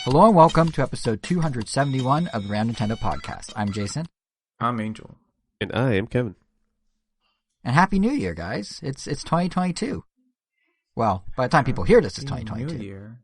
Hello and welcome to episode 271 of the Round Nintendo Podcast. I'm Jason. I'm Angel. And I am Kevin. And Happy New Year, guys. It's 2022. Well, by the time people hear this, it's 2022. New Year.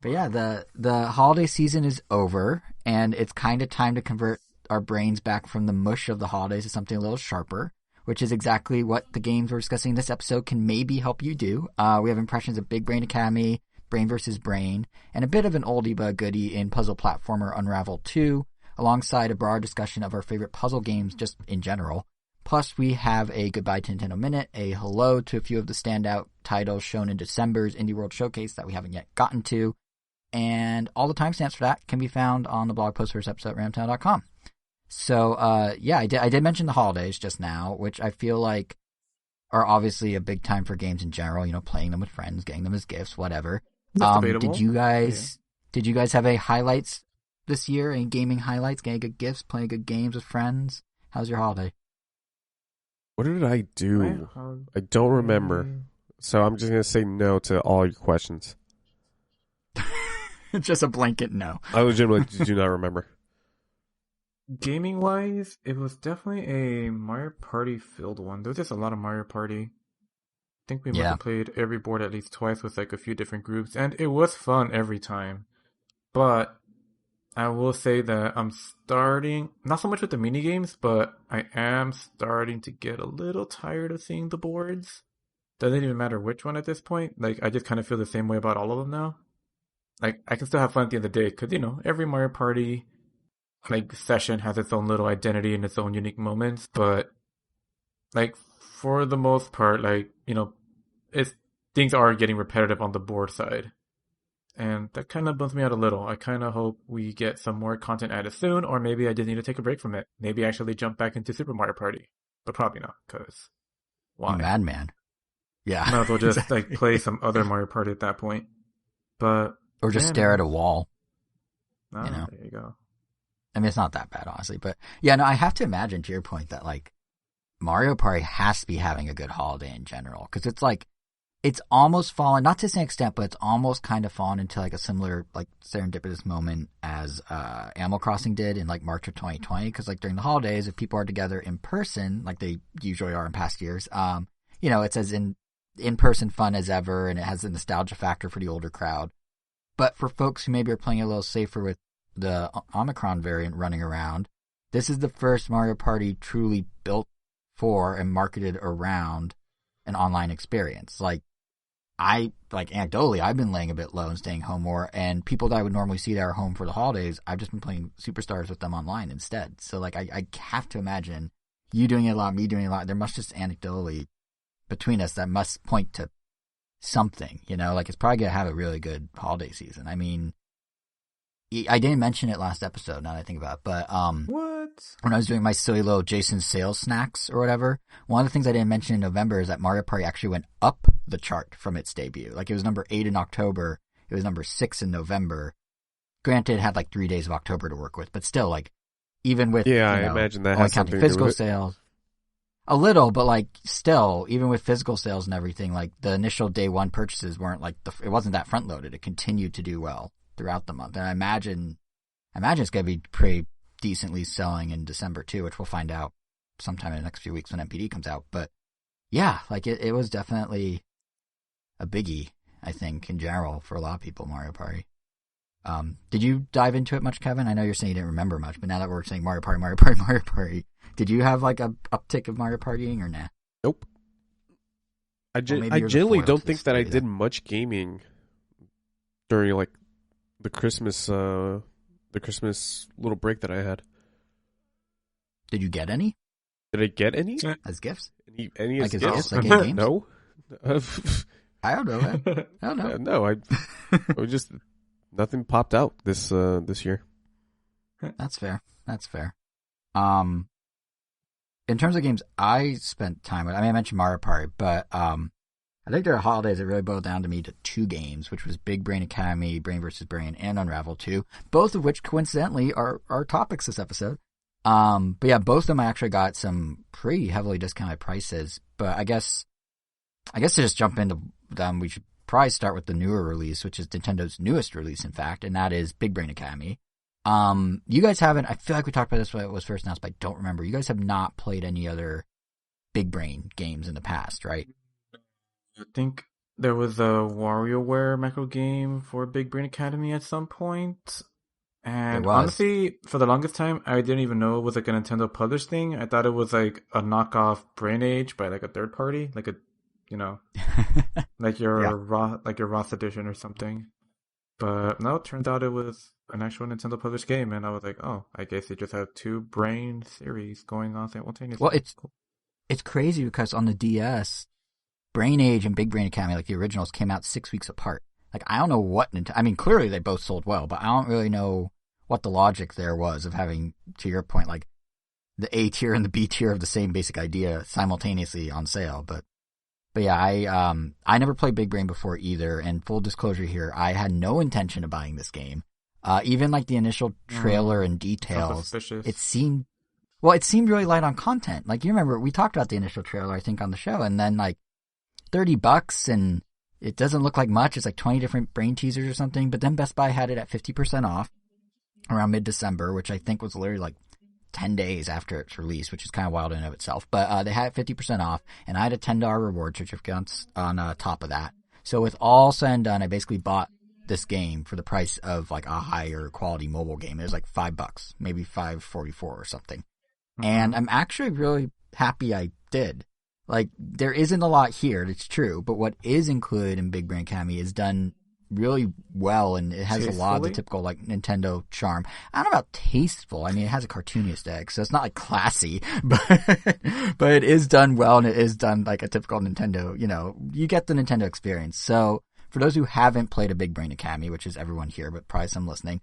But yeah, the holiday season is over, and it's kind of time to convert our brains back from the mush of the holidays to something a little sharper, which is exactly what the games we're discussing in this episode can maybe help you do. We have impressions of Big Brain Academy, Brain vs.brain, and a bit of an oldie but goodie in puzzle platformer Unravel 2, alongside a broad discussion of our favorite puzzle games just in general. Plus, we have a Goodbye to Nintendo Minute, a hello to a few of the standout titles shown in December's Indie World Showcase that we haven't yet gotten to, and all the timestamps for that can be found on the blog post for this episode at ramtown.com. So, I did mention the holidays just now, which I feel like are obviously a big time for games in general, playing them with friends, getting them as gifts, whatever. Did you guys have any highlights this year? Any gaming highlights? Getting good gifts? Playing good games with friends? How's your holiday? What did I do? I don't remember. So I'm just going to say no to all your questions. Just a blanket no. I legitimately do not remember. Gaming wise, it was definitely a Mario Party filled one. There was just a lot of Mario Party. I think we must have played every board at least twice with like a few different groups, and it was fun every time. But I will say that I'm starting, not so much with the mini games, but I am starting to get a little tired of seeing the boards. Doesn't even matter which one at this point. Like, I just kind of feel the same way about all of them now. Like, I can still have fun at the end of the day, because, every Mario Party session has its own little identity and its own unique moments, but for the most part, things are getting repetitive on the board side. And that kind of bums me out a little. I kind of hope we get some more content added soon, or maybe I just need to take a break from it. Maybe actually jump back into Super Mario Party. But probably not, because why? Madman. Yeah. Might as well just play some other Mario Party at that point. But or just stare at a wall. There you go. I mean, it's not that bad, honestly. But yeah, no, I have to imagine, to your point, that Mario Party has to be having a good holiday in general. Because it's almost fallen, not to the same extent, but it's almost kind of fallen into a similar serendipitous moment as Animal Crossing did in March of 2020. Because during the holidays, if people are together in person, like they usually are in past years, it's as in-person fun as ever, and it has the nostalgia factor for the older crowd. But for folks who maybe are playing a little safer with the Omicron variant running around, this is the first Mario Party truly built for and marketed around an online experience. Anecdotally, I've been laying a bit low and staying home more, and people that I would normally see that are home for the holidays, I've just been playing Superstars with them online instead. So I have to imagine you doing it a lot, me doing it a lot. There must just anecdotally between us that must point to something, it's probably gonna have a really good holiday season. I mean, I didn't mention it last episode, now that I think about it, but what? When I was doing my silly little Jason sales snacks or whatever, one of the things I didn't mention in November is that Mario Party actually went up the chart from its debut. It was number 8 in October, it was number 6 in November. Granted, it had 3 days of October to work with, but still, even with I imagine that only has counting something physical to do with it. sales. A little, but still, even with physical sales and everything, the initial day one purchases weren't it wasn't that front loaded. It continued to do well throughout the month, and I imagine it's gonna be pretty decently selling in December too, which we'll find out sometime in the next few weeks when MPD comes out. But yeah, it was definitely a biggie, I think, in general for a lot of people. Mario Party. Did you dive into it much, Kevin? I know you're saying you didn't remember much, but now that we're saying Mario Party, did you have a uptick of Mario Partying or nah? Nope. I generally don't think that I did much gaming during the Christmas little break that I had. Did you get any? Did I get any as gifts? Any as gifts? Games? No. I don't know, man. I don't know. No, I was just nothing popped out this year. That's fair. In terms of games I spent time with, I mentioned Mario Party, but I think there are holidays that really boiled down to me to 2 games, which was Big Brain Academy, Brain vs.brain, and Unravel 2, both of which coincidentally are topics this episode. But yeah, both of them I actually got some pretty heavily discounted prices, but I guess to just jump into them, we should probably start with the newer release, which is Nintendo's newest release, in fact, and that is Big Brain Academy. You guys haven't, I feel like we talked about this when it was first announced, but I don't remember. You guys have not played any other Big Brain games in the past, right? I think there was a WarioWare macro game for Big Brain Academy at some point. And honestly, for the longest time, I didn't even know it was like a Nintendo published thing. I thought it was like a knockoff Brain Age by like a third party, like a, like your Roth edition or something. But no, it turns out it was an actual Nintendo published game, and I was like, oh, I guess they just have two Brain series going on simultaneously. Well, it's crazy because on the DS, Brain Age and Big Brain Academy, like the originals, came out 6 weeks apart. Like, I don't know what I mean, clearly they both sold well, but I don't really know what the logic there was of having, to your point, like the A tier and the B tier of the same basic idea simultaneously on sale. But yeah, I never played Big Brain before either. And full disclosure here, I had no intention of buying this game. Even like the initial trailer and details, it seemed really light on content. Like, you remember we talked about the initial trailer, I think, on the show, and then like $30 and it doesn't look like much. It's like 20 different Brain teasers or something. But then Best Buy had it at 50% off around mid-December, which I think was literally like 10 days after its release, which is kind of wild in and of itself. But they had it 50% off, and I had a $10 reward certificate on top of that. So with all said and done, I basically bought this game for the price of like a higher quality mobile game. It was like $5, maybe $5.44 or something. Mm-hmm. And I'm actually really happy I did. Like, there isn't a lot here, it's true, but what is included in Big Brain Academy is done really well, and it has a lot of the typical, like, Nintendo charm. I don't know about tasteful. I mean, it has a cartoony aesthetic, so it's not, like, classy, but it is done well, and it is done like a typical Nintendo, you get the Nintendo experience. So, for those who haven't played a Big Brain Academy, which is everyone here, but probably some listening,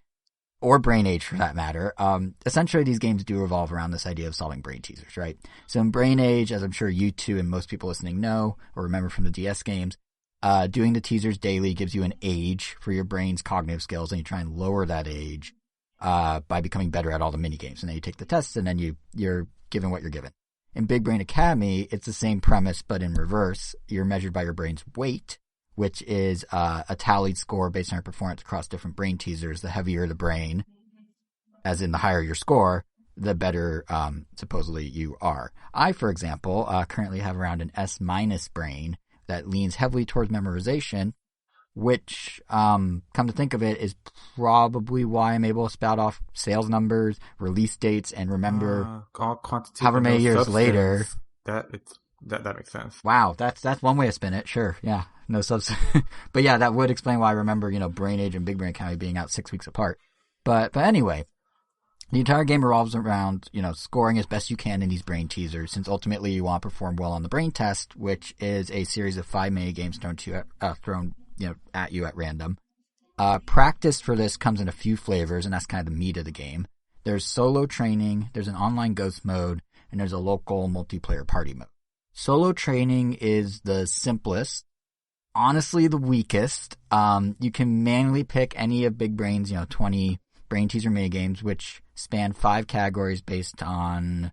or Brain Age for that matter, essentially these games do revolve around this idea of solving brain teasers, right? So in Brain Age, as I'm sure you two and most people listening know or remember from the DS games, doing the teasers daily gives you an age for your brain's cognitive skills, and you try and lower that age by becoming better at all the mini-games. And then you take the tests, and then you're given what you're given. In Big Brain Academy, it's the same premise, but in reverse. You're measured by your brain's weight, which is a tallied score based on your performance across different brain teasers. The heavier the brain, as in the higher your score, the better supposedly you are. I, for example, currently have around an S- brain that leans heavily towards memorization, which, come to think of it, is probably why I'm able to spout off sales numbers, release dates, and remember however many years later. That makes sense. Wow, that's one way to spin it. Sure, yeah. No substance. But yeah, that would explain why I remember, Brain Age and Big Brain Academy being out 6 weeks apart. But anyway, the entire game revolves around, scoring as best you can in these brain teasers, since ultimately you want to perform well on the brain test, which is a series of 5 mini games thrown at you at random. Practice for this comes in a few flavors, and that's kind of the meat of the game. There's solo training, there's an online ghost mode, and there's a local multiplayer party mode. Solo training is the simplest, honestly the weakest. You can manually pick any of Big Brain's, 20 brain teaser minigames, which span 5 categories based on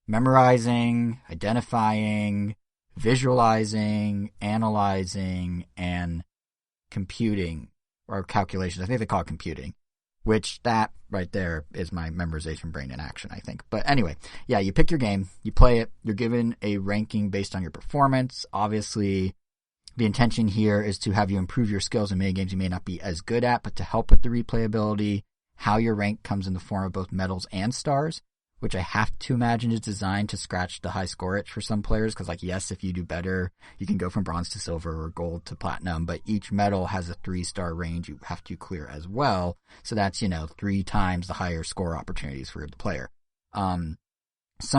memorizing, identifying, visualizing, analyzing, and computing, or calculations. I think they call it computing, which that right there is my memorization brain in action, I think. But anyway, yeah, you pick your game, you play it, you're given a ranking based on your performance. Obviously, the intention here is to have you improve your skills in minigames you may not be as good at, but to help with the replayability. How your rank comes in the form of both medals and stars, which I have to imagine is designed to scratch the high score itch for some players, because, yes, if you do better, you can go from bronze to silver or gold to platinum, but each medal has a 3-star range you have to clear as well, so that's, 3 times the higher score opportunities for the player. Some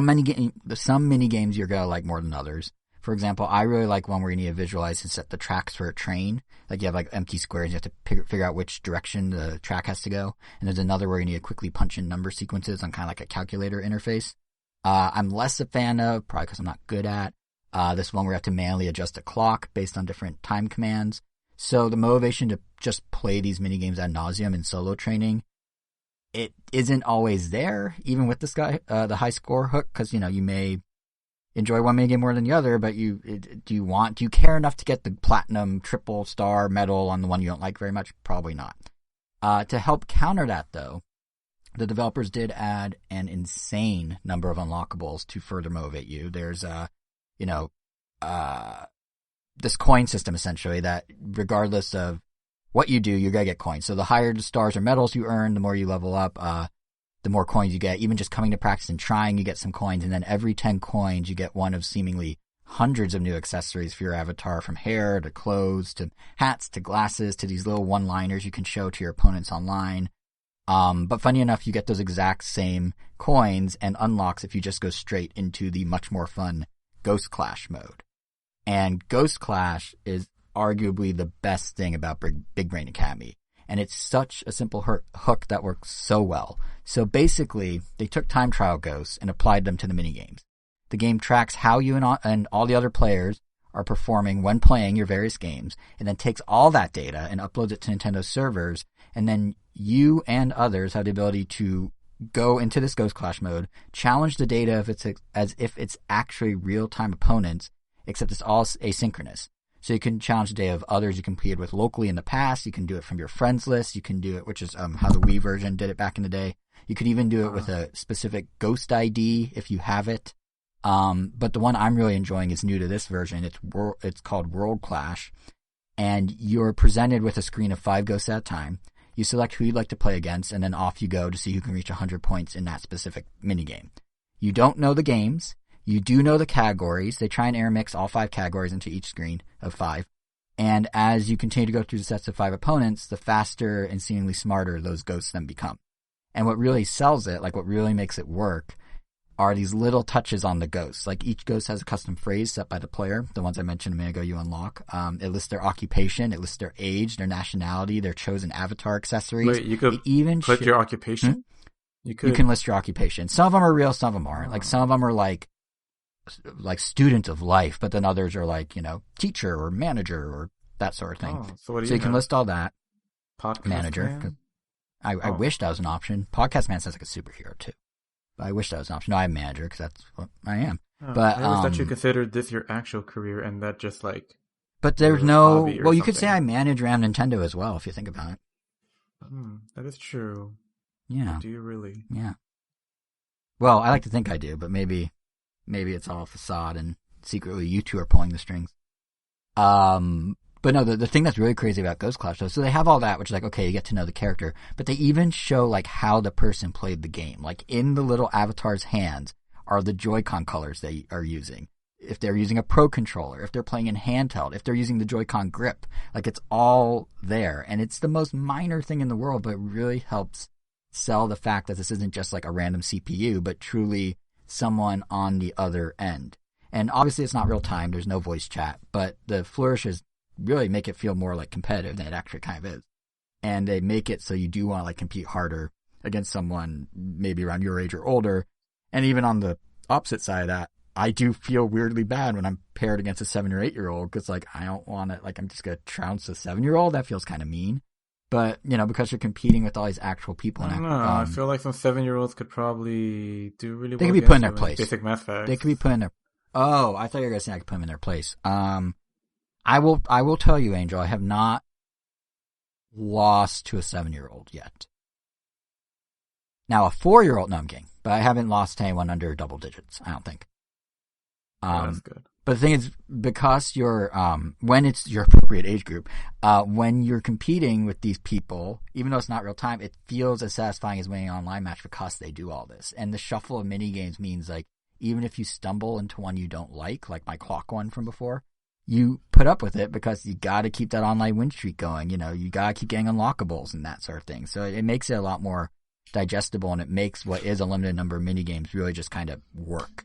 mini games you're gonna like more than others. For example, I really like one where you need to visualize and set the tracks for a train. Like, you have empty squares, you have to figure out which direction the track has to go. And there's another where you need to quickly punch in number sequences on kind of like a calculator interface. I'm less a fan of, probably because I'm not good at, this one where you have to manually adjust a clock based on different time commands. So the motivation to just play these minigames ad nauseum in solo training, it isn't always there, even with the high score hook, because, you may enjoy one minigame more than the other, but do you care enough to get the platinum, triple star medal on the one you don't like very much? Probably not. To help counter that, though, the developers did add an insane number of unlockables to further motivate you. There's this coin system, essentially, that regardless of what you do, you're going to get coins. So the higher the stars or medals you earn, the more you level up, the more coins you get. Even just coming to practice and trying, you get some coins. And then every 10 coins, you get one of seemingly hundreds of new accessories for your avatar, from hair to clothes to hats to glasses to these little one-liners you can show to your opponents online. But funny enough, you get those exact same coins and unlocks if you just go straight into the much more fun Ghost Clash mode. And Ghost Clash is arguably the best thing about Big Brain Academy. And it's such a simple hook that works so well. So basically, they took time trial ghosts and applied them to the minigames. The game tracks how you and all the other players are performing when playing your various games, and then takes all that data and uploads it to Nintendo servers, and then you and others have the ability to go into this Ghost Clash mode, challenge the data as if it's actually real-time opponents, except it's all asynchronous. So you can challenge the data of others you competed with locally in the past. You can do it from your friends list. You can do it, which is how the Wii version did it back in the day. You could even do it with a specific ghost ID if you have it. But the one I'm really enjoying is new to this version. It's called World Clash, and you're presented with a screen of 5 ghosts at a time. You select who you'd like to play against, and then off you go to see who can reach 100 points in that specific minigame. You don't know the games. You do know the categories. They try and intermix all 5 categories into each screen of 5. And as you continue to go through the sets of 5 opponents, the faster and seemingly smarter those ghosts then become. And what really sells it, like what really makes it work, are these little touches on the ghosts. Like each ghost has a custom phrase set by the player. The ones I mentioned a minute ago you unlock. It lists their occupation. It lists their age, their nationality, their chosen avatar accessories. Wait, you could even put your occupation? You can list your occupation. Some of them are real, some of them aren't. Like some of them are like student of life, but then others are like, teacher or manager or that sort of thing. So you can list all that. Podcast manager. man? I wish that was an option. Podcast man sounds like a superhero too. But I wish that was an option. No, I'm manager because that's what I am. But I always thought you considered this your actual career and that just like. But there's no. Well, you could say I manage around Nintendo as well if you think about it. That is true. Yeah. Do you really? Yeah. Well, I like to think I do, but maybe it's all a facade and secretly you two are pulling the strings. But no, the thing that's really crazy about Ghost Clash, though, so they have all that, which is like, okay, you get to know the character, but they even show like how the person played the game. Like in the little avatar's hands are the Joy-Con colors they are using. If they're using a Pro controller, if they're playing in handheld, if they're using the Joy-Con grip, like it's all there. And it's the most minor thing in the world, but it really helps sell the fact that this isn't just like a random CPU, but truly someone on the other end. And obviously it's not real time, there's no voice chat, but the flourishes really make it feel more like competitive than it actually kind of is. And they make it so you do want to like compete harder against someone maybe around your age or older. And even on the opposite side of that, I do feel weirdly bad when I'm paired against a 7 or 8 year old because like I don't want to, like I'm just going to trounce a 7-year-old. That feels kind of mean. But, because you're competing with all these actual people. I don't know. I feel like some 7-year-olds could probably do really well. They could be put in their place. Basic math facts. They could be put in their... Oh, I thought you were going to say I could put them in their place. I will tell you, Angel, I have not lost to a 7-year-old yet. Now, a 4-year-old, no, I'm kidding. But I haven't lost to anyone under double digits, I don't think. That's good. But the thing is, because you're, when it's your appropriate age group, when you're competing with these people, even though it's not real time, it feels as satisfying as winning an online match because they do all this. And the shuffle of mini games means like, even if you stumble into one you don't like my clock one from before, you put up with it because you got to keep that online win streak going. You got to keep getting unlockables and that sort of thing. So it makes it a lot more digestible, and it makes what is a limited number of mini games really just kind of work.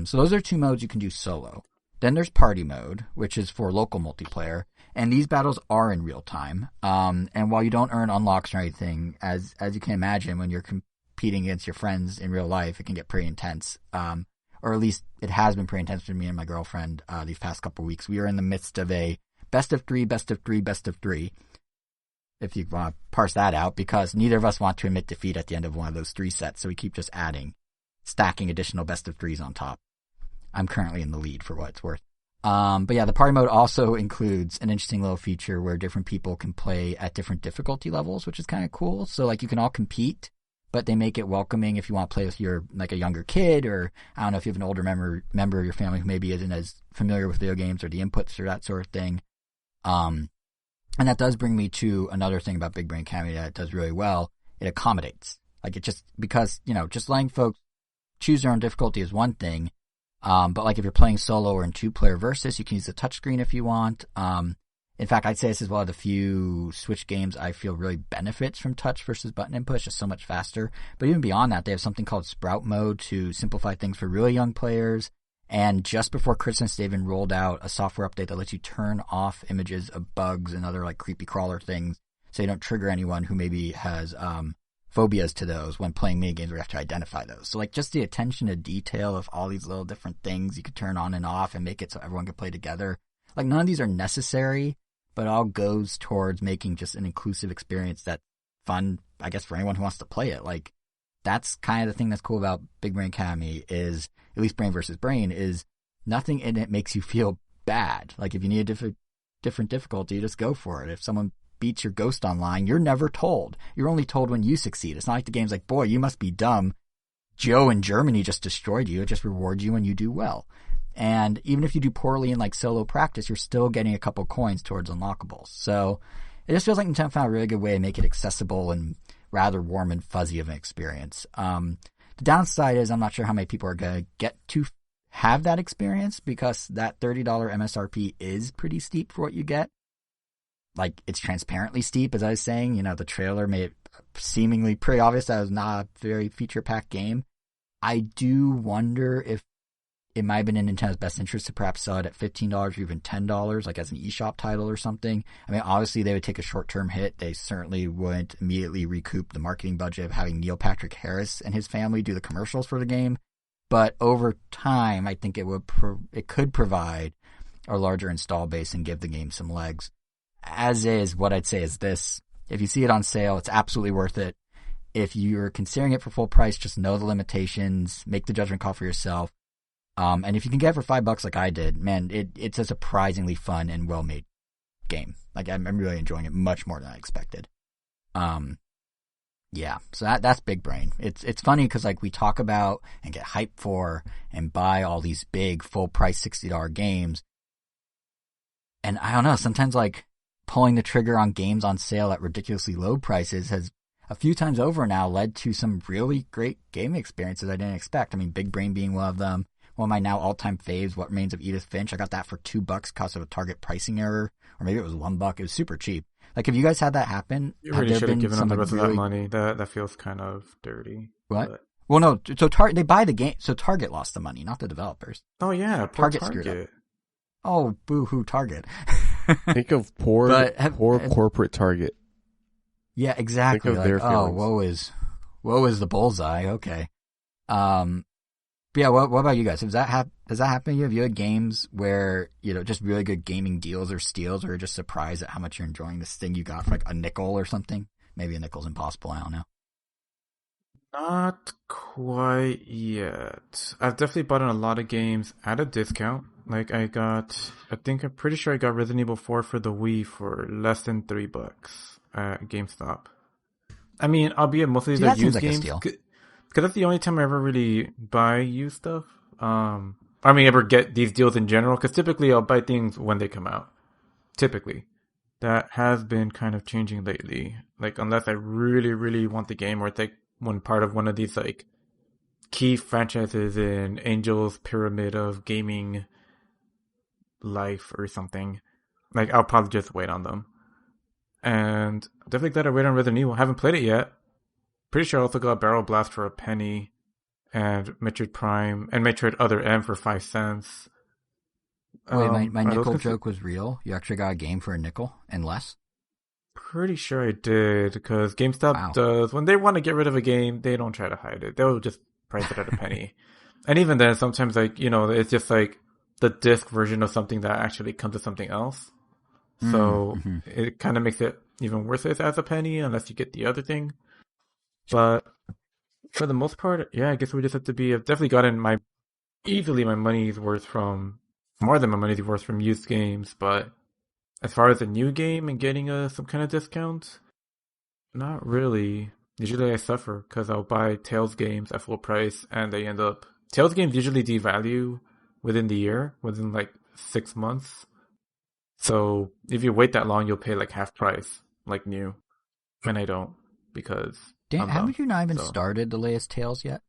So those are 2 modes you can do solo. Then there's party mode, which is for local multiplayer, and these battles are in real time. And while you don't earn unlocks or anything, as you can imagine, when you're competing against your friends in real life, it can get pretty intense. Or at least it has been pretty intense for me and my girlfriend these past couple weeks. We are in the midst of a best of 3, best of 3, best of 3. If you want to parse that out, because neither of us want to admit defeat at the end of one of those 3 sets, so we keep just stacking additional best of 3s on top. I'm currently in the lead for what it's worth. But yeah, the party mode also includes an interesting little feature where different people can play at different difficulty levels, which is kind of cool. So like you can all compete, but they make it welcoming if you want to play with your like a younger kid, or I don't know if you have an older member of your family who maybe isn't as familiar with video games or the inputs or that sort of thing. And that does bring me to another thing about Big Brain Academy that it does really well. It accommodates. Like it just, because, just letting folks choose their own difficulty is one thing. But like if you're playing solo or in 2-player versus, you can use the touchscreen if you want. In fact, I'd say this is one of the few Switch games I feel really benefits from touch versus button input. It's just so much faster. But even beyond that, they have something called Sprout Mode to simplify things for really young players. And just before Christmas, they even rolled out a software update that lets you turn off images of bugs and other like creepy crawler things, so you don't trigger anyone who maybe has phobias to those when playing mini games where you have to identify those. So like just the attention to detail of all these little different things you could turn on and off and make it so everyone can play together. Like none of these are necessary, but it all goes towards making just an inclusive experience that's fun, I guess, for anyone who wants to play it. Like that's kind of the thing that's cool about Big Brain Academy is, at least Brain vs. Brain, is nothing in it makes you feel bad. Like if you need a different difficulty, just go for it. If someone beats your ghost online, you're never told. You're only told when you succeed. It's not like the game's like, boy, you must be dumb. Joe in Germany just destroyed you. It just rewards you when you do well. And even if you do poorly in like solo practice, you're still getting a couple coins towards unlockables. So it just feels like Nintendo found a really good way to make it accessible and rather warm and fuzzy of an experience. The downside is I'm not sure how many people are going to get to have that experience, because that $30 MSRP is pretty steep for what you get. Like, it's transparently steep, as I was saying. The trailer made it seemingly pretty obvious that it was not a very feature-packed game. I do wonder if it might have been in Nintendo's best interest to perhaps sell it at $15 or even $10, like as an eShop title or something. I mean, obviously they would take a short-term hit. They certainly wouldn't immediately recoup the marketing budget of having Neil Patrick Harris and his family do the commercials for the game. But over time, I think it could provide a larger install base and give the game some legs. As is, what I'd say is this: if you see it on sale, it's absolutely worth it. If you're considering it for full price, just know the limitations, make the judgment call for yourself. And if you can get it for $5 like I did, man, it's a surprisingly fun and well-made game. Like I'm really enjoying it much more than I expected. Yeah, so that's Big Brain. It's funny because like we talk about and get hyped for and buy all these big full price $60 games, and I don't know, sometimes like pulling the trigger on games on sale at ridiculously low prices has a few times over now led to some really great gaming experiences I didn't expect. I mean, Big Brain being one of them. One of my now all-time faves, What Remains of Edith Finch. I got that for $2 because of a Target pricing error, or maybe it was $1. It was super cheap. Like, have you guys had that happen? You really should have given them the rest of that money. That feels kind of dirty. What? But... Well, no. So they buy the game. So Target lost the money, not the developers. Oh yeah, Target screwed up. Oh, boo-hoo, Target. Think of poor corporate Target. Yeah, exactly. Think of their feelings. woe is the bullseye. Okay. But yeah, what about you guys? Does that happen to you? Have you had games where, just really good gaming deals or steals, or you're just surprised at how much you're enjoying this thing you got for like a nickel or something? Maybe a nickel's impossible, I don't know. Not quite yet. I've definitely bought in a lot of games at a discount. Like I'm pretty sure I got Resident Evil 4 for the Wii for less than $3 at GameStop. I mean, albeit mostly they're used games. Because that's the only time I ever really buy used stuff. Ever get these deals in general. Because typically I'll buy things when they come out. Typically. That has been kind of changing lately. Like, unless I really, really want the game, or it's like one part of one of these, like, key franchises in Angel's Pyramid of Gaming Life or something. Like, I'll probably just wait on them. And definitely glad I wait on Resident Evil. I haven't played it yet. Pretty sure I also got Barrel Blast for $0.01 and Metroid Prime and Metroid Other M for 5 cents. Wait, my nickel joke was real? You actually got a game for a nickel and less? Pretty sure I did, because GameStop does, when they want to get rid of a game, they don't try to hide it. They'll just price it at $0.01. And even then, sometimes it's just like the disc version of something that actually comes with something else. So it kind of makes it even worth it as $0.01 unless you get the other thing. But for the most part, yeah, I guess we just have to be. I've definitely gotten my easily my money's worth from more than my money's worth from used games, but as far as a new game and getting some kind of discount, not really. Usually I suffer because I'll buy Tales games at full price and they end up... Tales games usually devalue within the year, within like 6 months. So if you wait that long, you'll pay like half price, like new. And I don't, because Dan, haven't you not even started the latest Tales yet?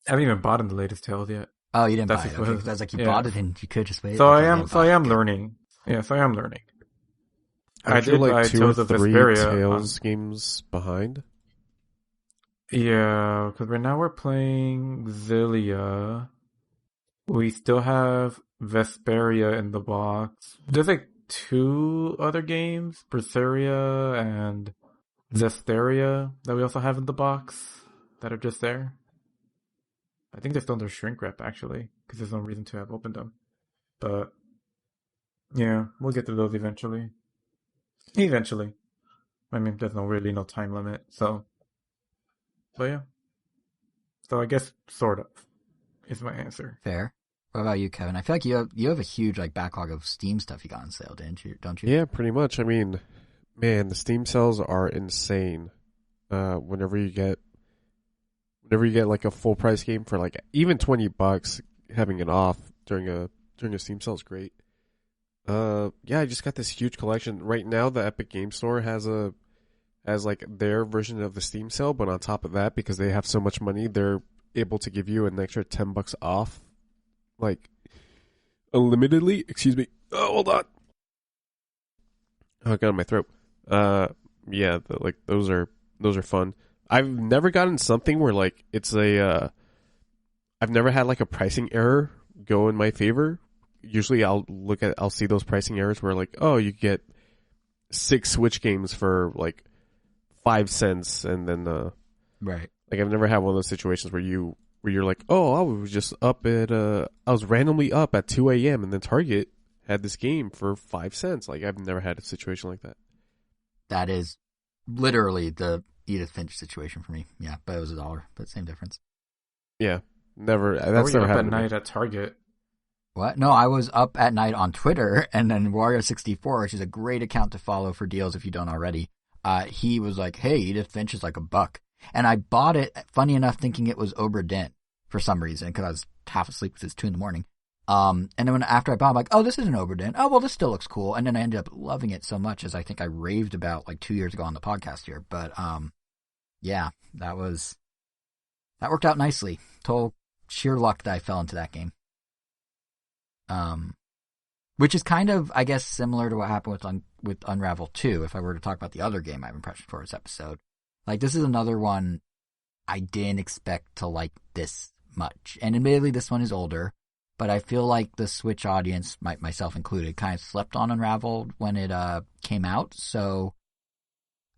I haven't even bought in the latest Tales yet. Oh, you didn't buy it. Okay, because I was like, you bought it and you could just wait. So okay, I am learning. Yeah, so I am learning. I did like 2 or 3 Tales games behind. Yeah, because right now we're playing Xillia. We still have Vesperia in the box. There's like 2 other games, Berseria and Zesteria, that we also have in the box that are just there. I think they're still under shrink wrap, actually, because there's no reason to have opened them. But, yeah, we'll get to those eventually. Eventually. I mean, there's no time limit, so... But yeah. So I guess, sort of, is my answer. Fair. What about you, Kevin? I feel like you have a huge like backlog of Steam stuff you got on sale, don't you? Yeah, pretty much. I mean, man, the Steam sales are insane. Whenever you get like a full price game for like even $20, having it off during a Steam sale is great. Yeah, I just got this huge collection. Right now the Epic Game Store has like their version of the Steam sale, but on top of that, because they have so much money, they're able to give you an extra $10 off, like unlimitedly. Excuse me. Oh, hold on. Oh, I got it in my throat. Yeah, like those are fun. I've never gotten something where like it's I've never had like a pricing error go in my favor. Usually I'll see those pricing errors where like, oh, you get 6 Switch games for like 5 cents, and then right. Like I've never had one of those situations where you're like, oh, I was just I was randomly up at 2 a.m. and then Target had this game for 5 cents. Like I've never had a situation like that. That is literally the Edith Finch situation for me. Yeah, but it was $1, but same difference. Yeah, never. That's never happened at night at Target. What? No, I was up at night on Twitter, and then Wario64, which is a great account to follow for deals if you don't already. He was like, "Hey, Edith Finch is like $1," and I bought it. Funny enough, thinking it was Obra Dinn for some reason because I was half asleep because it's 2 a.m. And then after I bought it, I'm like, "Oh, this isn't Obra Dinn. Oh, well, this still looks cool." And then I ended up loving it so much, as I think I raved about like 2 years ago on the podcast here. But yeah, that worked out nicely. Total sheer luck that I fell into that game. Which is kind of, I guess, similar to what happened with Unravel 2, if I were to talk about the other game I have impression for this episode. Like, this is another one I didn't expect to like this much. And admittedly, this one is older, but I feel like the Switch audience, myself included, kind of slept on Unravel when it came out. So,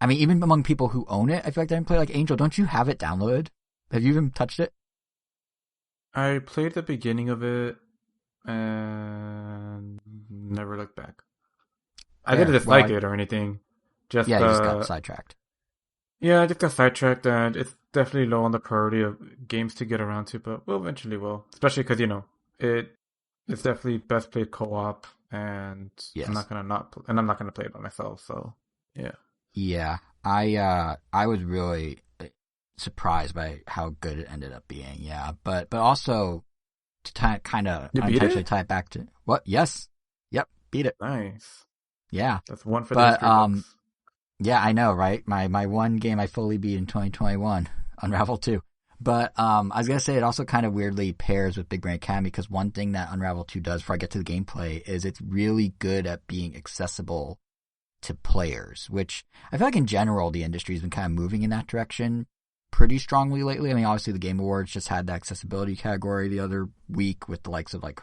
I mean, even among people who own it, I feel like they didn't play. Like, Angel, don't you have it downloaded? Have you even touched it? I played the beginning of it and never looked back. I didn't dislike it or anything. You just got sidetracked. Yeah, I just got sidetracked, and it's definitely low on the priority of games to get around to, but we'll eventually will. Especially because, it's definitely best played co-op, and yes. I'm not gonna play it by myself, so yeah. Yeah, I was really surprised by how good it ended up being, yeah. But also to kind of unintentionally tie it back to what? Yes, yep, beat it. Nice. Yeah, that's one for the history books. Yeah, I know, right? My one game I fully beat in 2021, Unravel 2. But I was gonna say it also kind of weirdly pairs with Big Brain Academy, because one thing that Unravel 2 does, before I get to the gameplay, is it's really good at being accessible to players, which I feel like in general the industry has been kind of moving in that direction pretty strongly lately. I mean, obviously the Game Awards just had the accessibility category the other week with the likes of like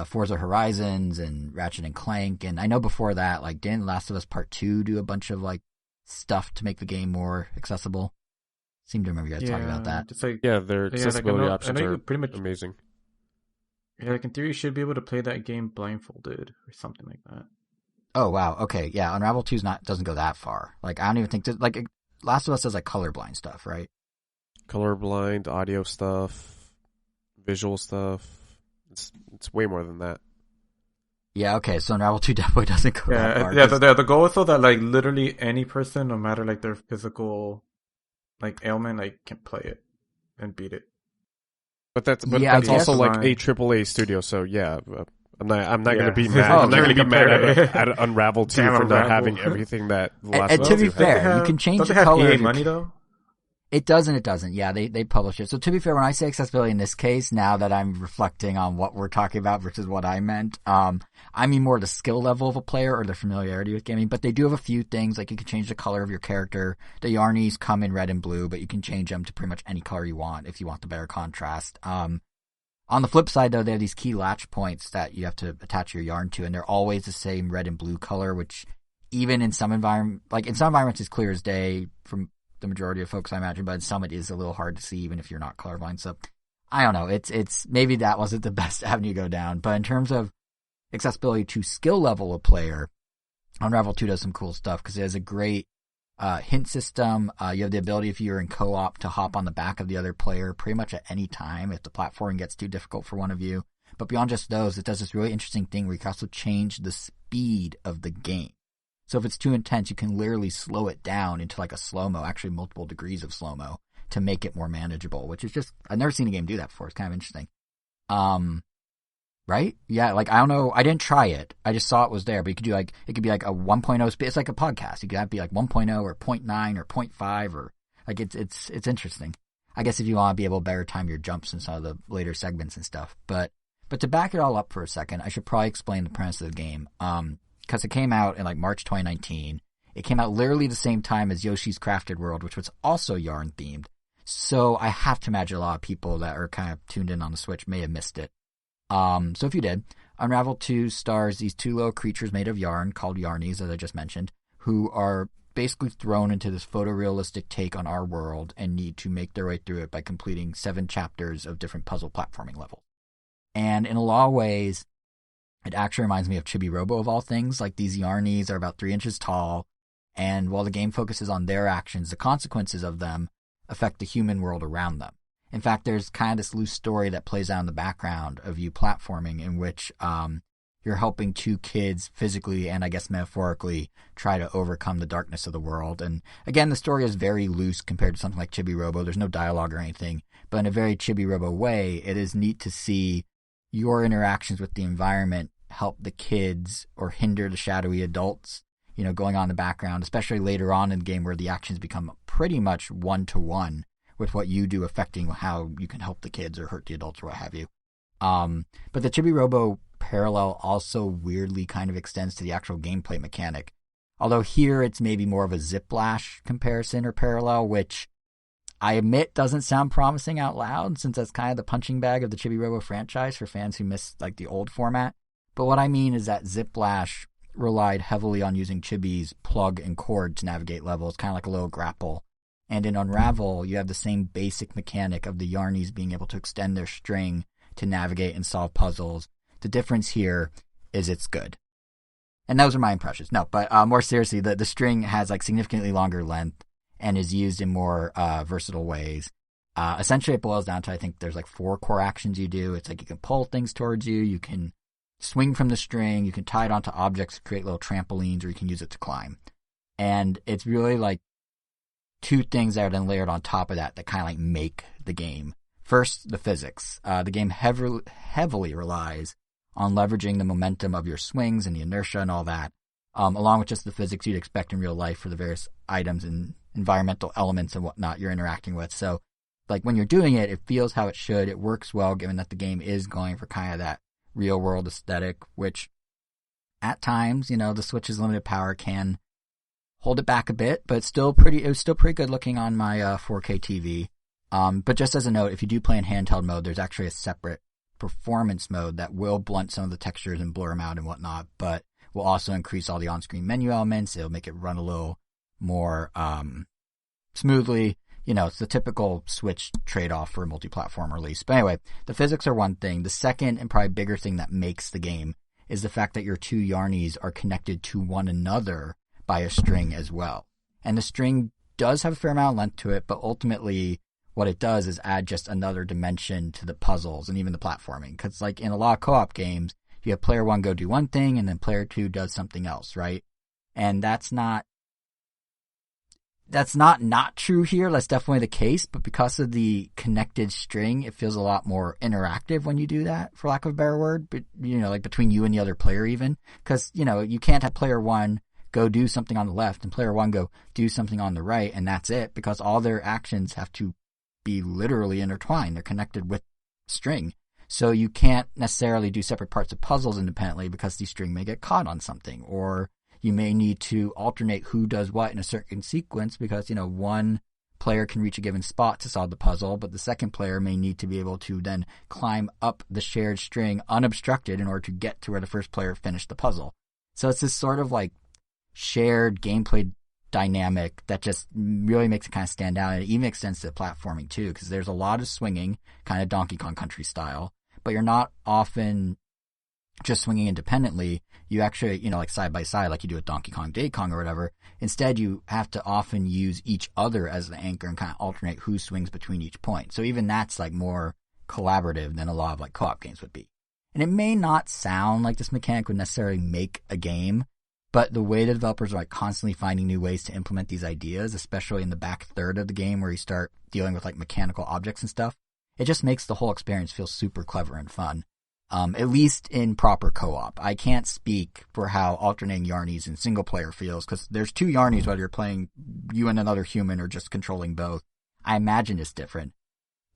Forza Horizons and Ratchet and Clank, and I know before that, like, didn't Last of Us Part 2 do a bunch of like stuff to make the game more accessible? Seem to remember you guys talking about that. Just like, their accessibility options are pretty much amazing. Yeah, like in theory you should be able to play that game blindfolded or something like that. Oh wow, okay, yeah, Unravel 2 doesn't go that far. Like, I don't even think like Last of Us does like colorblind stuff, right? Colorblind, audio stuff, visual stuff. It's way more than that. Yeah, okay, so Unravel 2 definitely doesn't go that far. Yeah, the goal is so that like literally any person, no matter like their physical like ailment, like can play it and beat it. But that's also like a AAA studio, so yeah. I'm not going to be mad. I'm not going to be mad at Unravel 2 for not having everything that the last and to be fair, you can change the color of your money though. It doesn't. Yeah, they publish it. So to be fair, when I say accessibility in this case, now that I'm reflecting on what we're talking about versus what I meant, I mean more the skill level of a player or the familiarity with gaming, but they do have a few things, like you can change the color of your character. The Yarnies come in red and blue, but you can change them to pretty much any color you want if you want the better contrast. On the flip side though, they have these key latch points that you have to attach your yarn to, and they're always the same red and blue color, which even in some environments is clear as day from the majority of folks, I imagine, but in some it is a little hard to see even if you're not colorblind. So I don't know. It's maybe that wasn't the best avenue to go down, but in terms of accessibility to skill level of player, Unravel 2 does some cool stuff because it has a great hint system. You have the ability, if you're in co-op, to hop on the back of the other player pretty much at any time if the platforming gets too difficult for one of you. But beyond just those, it does this really interesting thing where you can also change the speed of the game. So if it's too intense, you can literally slow it down into like a slow-mo, actually multiple degrees of slow-mo, to make it more manageable, which is just, I've never seen a game do that before. It's kind of interesting. Right? Yeah, like, I don't know, I didn't try it. I just saw it was there, but you could do like, it could be like a 1.0 speed. It's like a podcast. You could have it be like 1.0 or 0.9 or 0.5 or, like, it's interesting. I guess if you want to be able to better time your jumps in some of the later segments and stuff. But to back it all up for a second, I should probably explain the premise of the game. Because it came out in like March 2019. It came out literally the same time as Yoshi's Crafted World, which was also yarn themed. So I have to imagine a lot of people that are kind of tuned in on the Switch may have missed it. So if you did, Unravel 2 stars these two little creatures made of yarn called Yarnies, as I just mentioned, who are basically thrown into this photorealistic take on our world and need to make their way through it by completing 7 chapters of different puzzle platforming levels. And in a lot of ways, it actually reminds me of Chibi Robo of all things. Like, these Yarnies are about 3 inches tall, and while the game focuses on their actions, the consequences of them affect the human world around them. In fact, there's kind of this loose story that plays out in the background of you platforming in which you're helping 2 kids physically and I guess metaphorically try to overcome the darkness of the world. And again, the story is very loose compared to something like Chibi Robo. There's no dialogue or anything, but in a very Chibi Robo way, it is neat to see your interactions with the environment help the kids or hinder the shadowy adults, you know, going on in the background, especially later on in the game where the actions become pretty much one-to-one with what you do affecting how you can help the kids or hurt the adults or what have you. But the Chibi Robo parallel also weirdly kind of extends to the actual gameplay mechanic. Although here it's maybe more of a Ziplash comparison or parallel, which I admit doesn't sound promising out loud since that's kind of the punching bag of the Chibi Robo franchise for fans who miss like the old format. But what I mean is that Ziplash relied heavily on using Chibi's plug and cord to navigate levels, kind of like a little grapple. And in Unravel, you have the same basic mechanic of the Yarnies being able to extend their string to navigate and solve puzzles. The difference here is it's good. And those are my impressions. No, but more seriously, the string has like significantly longer length and is used in more versatile ways. Essentially, it boils down to, I think there's like 4 core actions you do. It's like you can pull things towards you, you can swing from the string, you can tie it onto objects to create little trampolines, or you can use it to climb. And it's really like 2 things that are then layered on top of that kind of like make the game. First, the physics. The game heavily relies on leveraging the momentum of your swings and the inertia and all that, along with just the physics you'd expect in real life for the various items and environmental elements and whatnot you're interacting with. So, like, when you're doing it, it feels how it should. It works well, given that the game is going for kind of that real-world aesthetic, which at times, you know, the Switch's limited power can hold it back a bit, but it was still pretty good looking on my 4K TV. But just as a note, if you do play in handheld mode, there's actually a separate performance mode that will blunt some of the textures and blur them out and whatnot, but will also increase all the on-screen menu elements. It'll make it run a little more smoothly. You know, it's the typical Switch trade-off for a multi-platform release. But anyway, the physics are one thing. The second and probably bigger thing that makes the game is the fact that your 2 Yarnies are connected to one another by a string as well. And the string does have a fair amount of length to it, but ultimately what it does is add just another dimension to the puzzles and even the platforming. Because like in a lot of co-op games, you have player 1 go do one thing and then player 2 does something else, right? And that's not true here. That's definitely the case, but because of the connected string, it feels a lot more interactive when you do that, for lack of a better word. But, like between you and the other player even. Because, you can't have player 1 go do something on the left and player 1 go do something on the right, and that's it, because all their actions have to be literally intertwined. They're connected with string. So you can't necessarily do separate parts of puzzles independently because the string may get caught on something, or you may need to alternate who does what in a certain sequence because, one player can reach a given spot to solve the puzzle, but the second player may need to be able to then climb up the shared string unobstructed in order to get to where the first player finished the puzzle. So it's this sort of like shared gameplay dynamic that just really makes it kind of stand out. And it even extends to platforming too, because there's a lot of swinging, kind of Donkey Kong Country style, but you're not often just swinging independently. You actually, like side by side, like you do with Donkey Kong, Diddy Kong or whatever. Instead, you have to often use each other as the anchor and kind of alternate who swings between each point. So even that's like more collaborative than a lot of like co-op games would be. And it may not sound like this mechanic would necessarily make a game, but the way the developers are like constantly finding new ways to implement these ideas, especially in the back third of the game where you start dealing with like mechanical objects and stuff, it just makes the whole experience feel super clever and fun. At least in proper co-op. I can't speak for how alternating Yarnies in single player feels, because there's 2 Yarnies whether you're playing you and another human or just controlling both. I imagine it's different.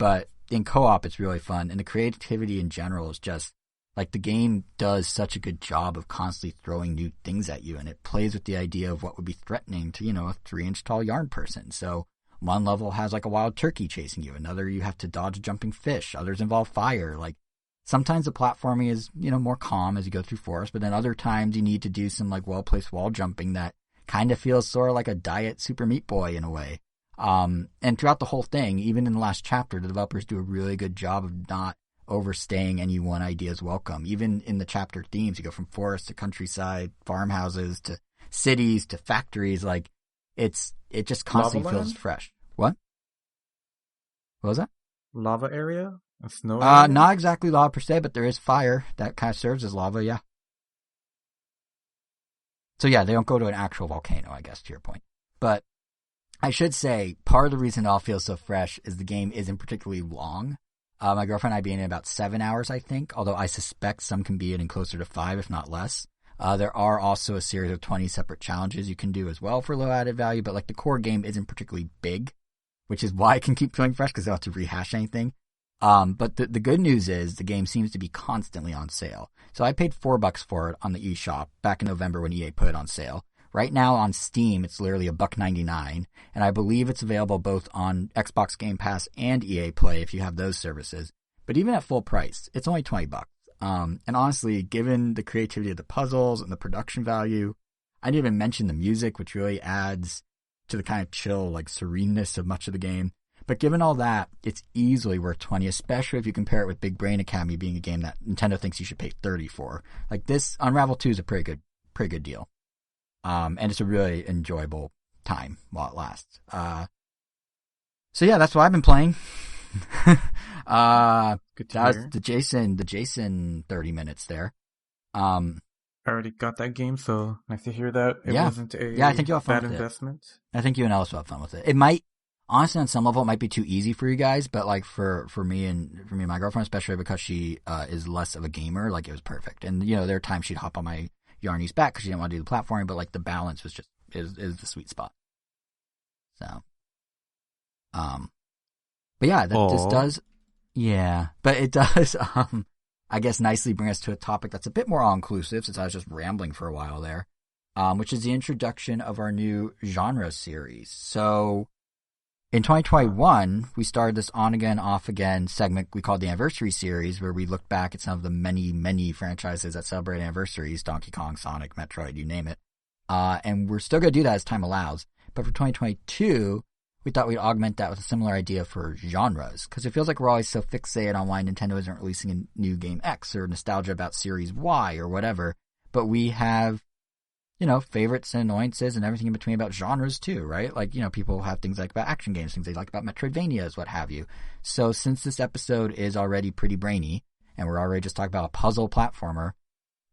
But in co-op, it's really fun, and the creativity in general is just, like, the game does such a good job of constantly throwing new things at you, and it plays with the idea of what would be threatening to, a 3-inch tall yarn person. So one level has, like, a wild turkey chasing you. Another, you have to dodge a jumping fish. Others involve fire. Like, sometimes the platforming is, more calm as you go through forest, but then other times you need to do some, like, well-placed wall jumping that kind of feels sort of like a diet Super Meat Boy in a way. And throughout the whole thing, even in the last chapter, the developers do a really good job of not overstaying any one idea's welcome. Even in the chapter themes, you go from forest to countryside, farmhouses to cities to factories. Like, it just constantly feels fresh. What was that? Lava area? A snow area? Not exactly lava per se, but there is fire that kind of serves as lava, yeah. So yeah, they don't go to an actual volcano, I guess, to your point. But I should say, part of the reason it all feels so fresh is the game isn't particularly long. My girlfriend and I being in about 7 hours, I think, although I suspect some can be in closer to 5, if not less. There are also a series of 20 separate challenges you can do as well for low added value, but like the core game isn't particularly big, which is why it can keep feeling fresh, because they don't have to rehash anything. But the good news is the game seems to be constantly on sale. So I paid $4 for it on the eShop back in November when EA put it on sale. Right now on Steam, it's literally $1.99, and I believe it's available both on Xbox Game Pass and EA Play if you have those services. But even at full price, it's only $20. And honestly, given the creativity of the puzzles and the production value, I didn't even mention the music, which really adds to the kind of chill, like sereneness of much of the game. But given all that, it's easily worth $20, especially if you compare it with Big Brain Academy being a game that Nintendo thinks you should pay $30 for. Like this, Unravel 2 is a pretty good deal. And it's a really enjoyable time while it lasts. So yeah, that's what I've been playing. Good to that hear. was the Jason 30 minutes there. I already got that game, so nice to hear that it wasn't a I think you'll have fun bad with investment. I think you and Alice will have fun with it. It might, honestly, on some level, it might be too easy for you guys, but like for me and my girlfriend, especially because she is less of a gamer, like it was perfect. And there are times she'd hop on my Yarnie's back because she didn't want to do the platforming, but like the balance was just is the sweet spot. So, but yeah, this does, but it does, I guess nicely bring us to a topic that's a bit more all-inclusive, since I was just rambling for a while there, which is the introduction of our new genre series. So, in 2021, we started this on-again, off-again segment we called the Anniversary Series, where we looked back at some of the many, many franchises that celebrate anniversaries, Donkey Kong, Sonic, Metroid, you name it. And we're still going to do that as time allows. But for 2022, we thought we'd augment that with a similar idea for genres, because it feels like we're always so fixated on why Nintendo isn't releasing a new game X, or nostalgia about Series Y, or whatever. But we have favorites and annoyances and everything in between about genres too, right? Like, people have things like about action games, things they like about Metroidvanias, what have you. So since this episode is already pretty brainy, and we're already just talking about a puzzle platformer,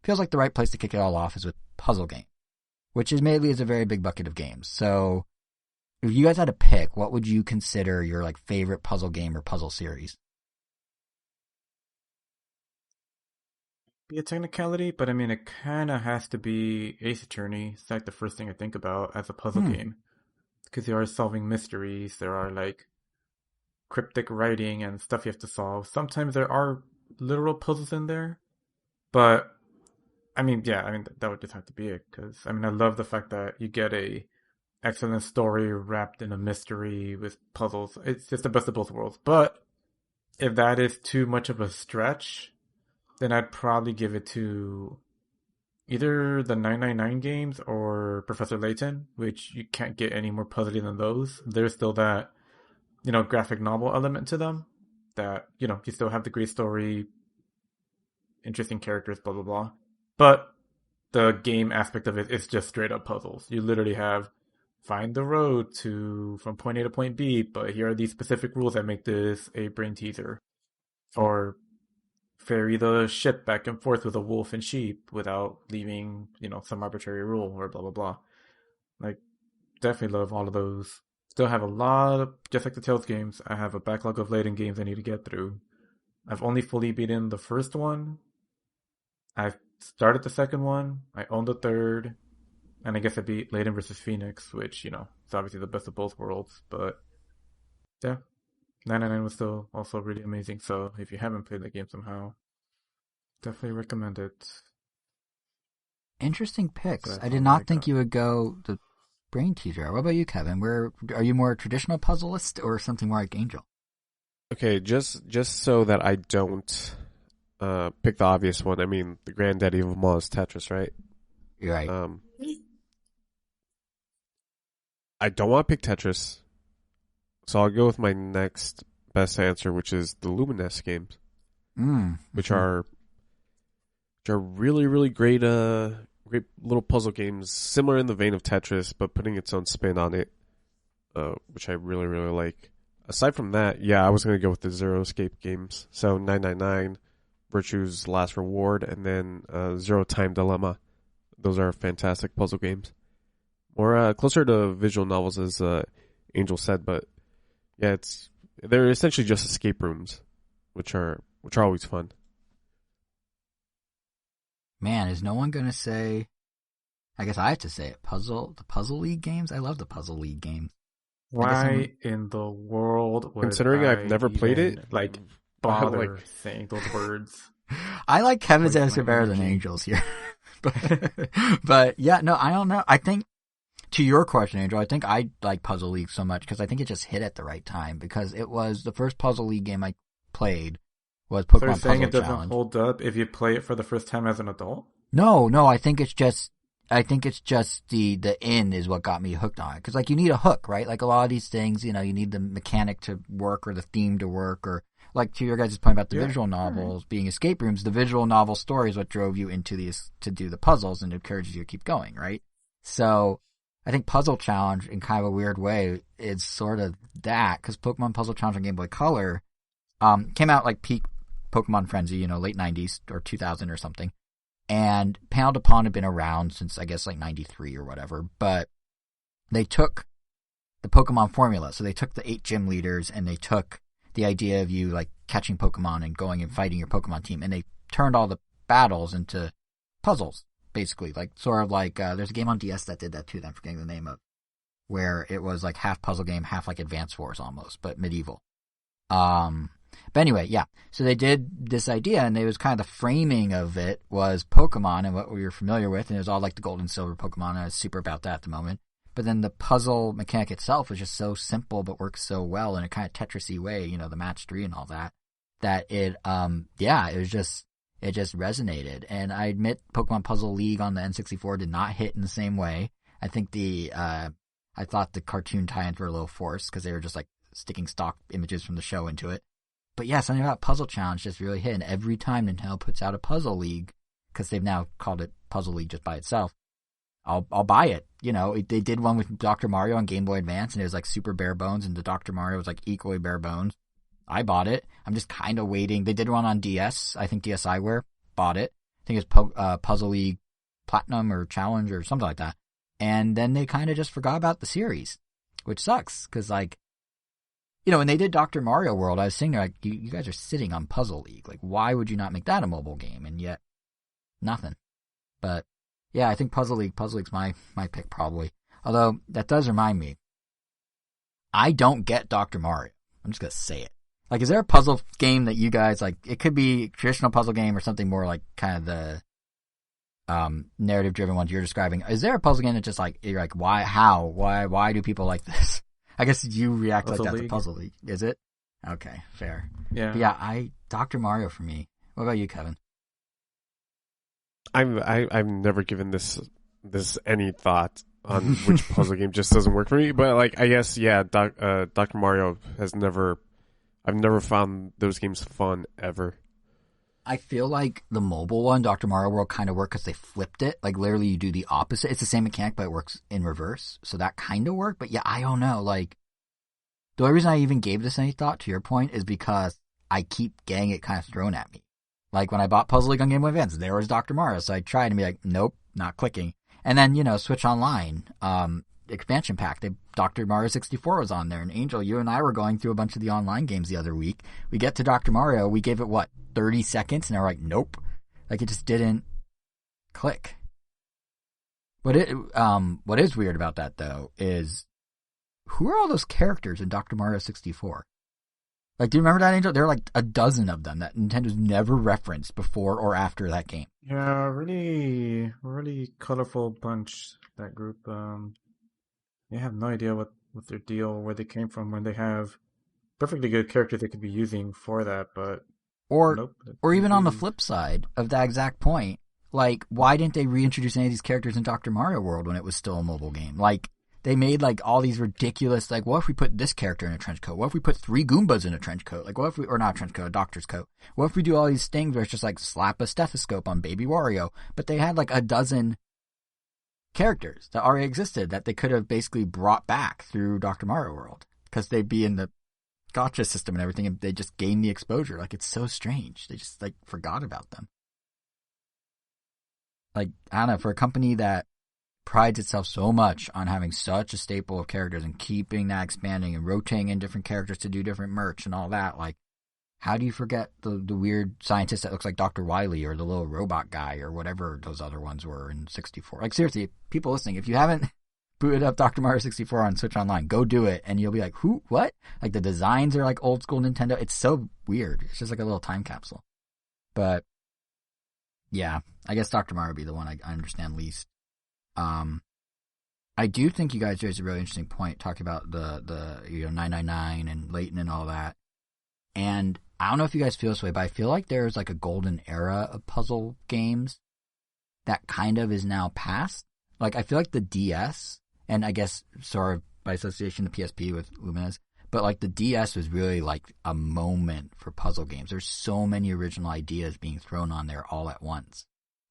feels like the right place to kick it all off is with puzzle game, which admittedly is a very big bucket of games. So if you guys had to pick, what would you consider your like favorite puzzle game or puzzle series? Be a technicality, but I mean, it kind of has to be Ace Attorney. It's like the first thing I think about as a puzzle game. Because you are solving mysteries, there are like cryptic writing and stuff you have to solve. Sometimes there are literal puzzles in there, but I mean, yeah, I mean, that would just have to be it. Because, I mean, I love the fact that you get a excellent story wrapped in a mystery with puzzles. It's just the best of both worlds. But if that is too much of a stretch, then I'd probably give it to either the 999 games or Professor Layton, which you can't get any more puzzly than those. There's still that, graphic novel element to them that, you still have the great story, interesting characters, blah, blah, blah. But the game aspect of it is just straight up puzzles. You literally have find the road from point A to point B, but here are these specific rules that make this a brain teaser. Or ferry the ship back and forth with a wolf and sheep without leaving, some arbitrary rule or blah, blah, blah. Like, definitely love all of those. Still have a lot of, just like the Tales games, I have a backlog of Layton games I need to get through. I've only fully beaten the first one. I've started the second one. I own the third. And I guess I beat Layton versus Phoenix, which, is obviously the best of both worlds. But, yeah. 999 was still also really amazing, so if you haven't played the game somehow, definitely recommend it. Interesting picks. So I did not think you would go the brain teaser. What about you, Kevin? Are you more a traditional puzzleist or something more like Angel? Okay, just so that I don't pick the obvious one. I mean, the granddaddy of them all is Tetris, right? You're right. I don't want to pick Tetris. So I'll go with my next best answer, which is the Luminous games, which are really, really great little puzzle games, similar in the vein of Tetris, but putting its own spin on it, which I really, really like. Aside from that, yeah, I was going to go with the Zero Escape games. So 999, Virtue's Last Reward, and then Zero Time Dilemma. Those are fantastic puzzle games. Or closer to visual novels, as Angel said, but yeah, they're essentially just escape rooms, which are always fun. Man, is no one gonna say? I guess I have to say it. The Puzzle League games. I love the Puzzle League games. Why in the world would considering I've never played it, bother saying those words? I like Kevin's answer better than Angel's here, but yeah, no, I don't know. I think. To your question, Angel, I think I like Puzzle League so much because I think it just hit at the right time because it was the first Puzzle League game I played was Pokemon Puzzle Challenge. So you're saying it doesn't hold up if you play it for the first time as an adult? No, I think it's just the end is what got me hooked on it because like you need a hook, right? Like a lot of these things, you need the mechanic to work or the theme to work or like to your guys' point about the visual novels being escape rooms, the visual novel story is what drove you into these to do the puzzles and encourages you to keep going, right? So I think Puzzle Challenge, in kind of a weird way, is sort of that, because Pokemon Puzzle Challenge on Game Boy Color came out like peak Pokemon Frenzy, late 90s or 2000 or something. And Panel to Pawn had been around since, I guess, like 93 or whatever. But they took the Pokemon formula. So they took the 8 gym leaders and they took the idea of you like catching Pokemon and going and fighting your Pokemon team. And they turned all the battles into puzzles. Basically, like sort of like there's a game on DS that did that too that I'm forgetting the name of, where it was like half puzzle game, half like Advance Wars almost, but medieval. But anyway, yeah. So they did this idea, and it was kind of the framing of it was Pokemon and what we were familiar with, and it was all like the gold and silver Pokemon, and I was super about that at the moment. But then the puzzle mechanic itself was just so simple, but works so well in a kind of Tetris-y way, the match 3 and all that, that it just resonated. And I admit Pokemon Puzzle League on the N64 did not hit in the same way. I think I thought the cartoon tie-ins were a little forced because they were just like sticking stock images from the show into it. But yeah, something about Puzzle Challenge just really hit. And every time Nintendo puts out a Puzzle League, because they've now called it Puzzle League just by itself, I'll buy it. You know, they did one with Dr. Mario on Game Boy Advance, and it was like super bare bones, and the Dr. Mario was like equally bare bones. I bought it. I'm just kind of waiting. They did one on DS. I think DSiWare bought it. I think it's Puzzle League Platinum or Challenge or something like that. And then they kind of just forgot about the series, which sucks because, like, you know, when they did Dr. Mario World, I was sitting there like, you guys are sitting on Puzzle League. Like, why would you not make that a mobile game? And yet, nothing. But yeah, I think Puzzle League's my pick probably. Although that does remind me, I don't get Dr. Mario. I'm just gonna say it. Like, is there a puzzle game that you guys like? It could be a traditional puzzle game or something more like kind of the narrative driven ones you're describing. Is there a puzzle game that just like you're like, why do people like this? I guess you react Puzzle like that League. to Puzzle League. Is it? Okay, fair. Yeah. But yeah, Dr. Mario for me. What about you, Kevin? I've never given this any thought on which puzzle game just doesn't work for me. But like, I guess Dr. Mario has never. I've never found those games fun ever. I feel like the mobile one, Dr. Mario World, kind of worked because they flipped it. Like, literally, you do the opposite. It's the same mechanic, but it works in reverse. So that kind of worked. But yeah, I don't know. Like, the only reason I even gave this any thought, to your point, is because I keep getting it kind of thrown at me. Like, when I bought Puzzle League on Game Boy Advance, there was Dr. Mario. So I tried and be like, nope, not clicking. And then, you know, Switch Online, expansion pack, Dr. Mario 64 was on there. And Angel, you and I were going through a bunch of the online games the other week. We get to Dr. Mario, we gave it, 30 seconds? And they're like, nope. Like, it just didn't click. What is weird about that, though, is who are all those characters in Dr. Mario 64? Like, do you remember that, Angel? There are like a dozen of them that Nintendo's never referenced before or after that game. Yeah, really, really colorful bunch, that group. You have no idea what their deal, where they came from, when they have perfectly good characters they could be using for that, but nope. Or even on the flip side of that exact point, like, why didn't they reintroduce any of these characters in Dr. Mario World when it was still a mobile game? Like, they made, like, all these ridiculous, like, what if we put this character in a trench coat? What if we put 3 Goombas in a trench coat? Like, what if we, or not a trench coat, a doctor's coat. What if we do all these things where it's just, like, slap a stethoscope on Baby Wario? But they had, like, a dozen characters that already existed that they could have basically brought back through Dr. Mario World. Because they'd be in the gotcha system and everything, and they just gained the exposure. Like, it's so strange. They just, like, forgot about them. Like, I don't know, for a company that prides itself so much on having such a staple of characters and keeping that expanding and rotating in different characters to do different merch and all that, like, how do you forget the weird scientist that looks like Dr. Wily or the little robot guy or whatever those other ones were in 64? Like, seriously, people listening, if you haven't booted up Dr. Mario 64 on Switch Online, go do it, and you'll be like, who? What? Like, the designs are like old school Nintendo. It's so weird. It's just like a little time capsule. But yeah, I guess Dr. Mario would be the one I understand least. I do think you guys raised a really interesting point talking about the 999 and Layton and all that. And I don't know if you guys feel this way, but I feel like there's like a golden era of puzzle games that kind of is now past. Like, I feel like the DS, and I guess sort of by association the PSP with Lumines, but like the DS was really like a moment for puzzle games. There's so many original ideas being thrown on there all at once.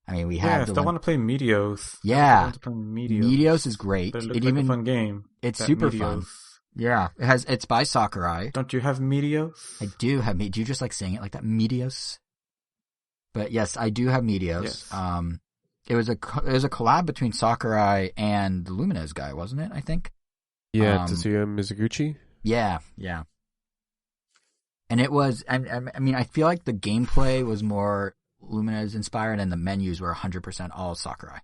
I mean, we have. I still want to play Meteos. Yeah, I want to play Meteos. Meteos is great. It looks like a fun game. It's super fun. Yeah, it's by Sakurai. Don't you have Meteos? I do have Do you just like saying it like that, Meteos? But yes, I do have Meteos. Yes. It was a collab between Sakurai and the Lumines guy, wasn't it? I think. Yeah, Tetsuya Mizuguchi. Yeah. And it was. I mean, I feel like the gameplay was more Lumines inspired, and the menus were 100% all Sakurai.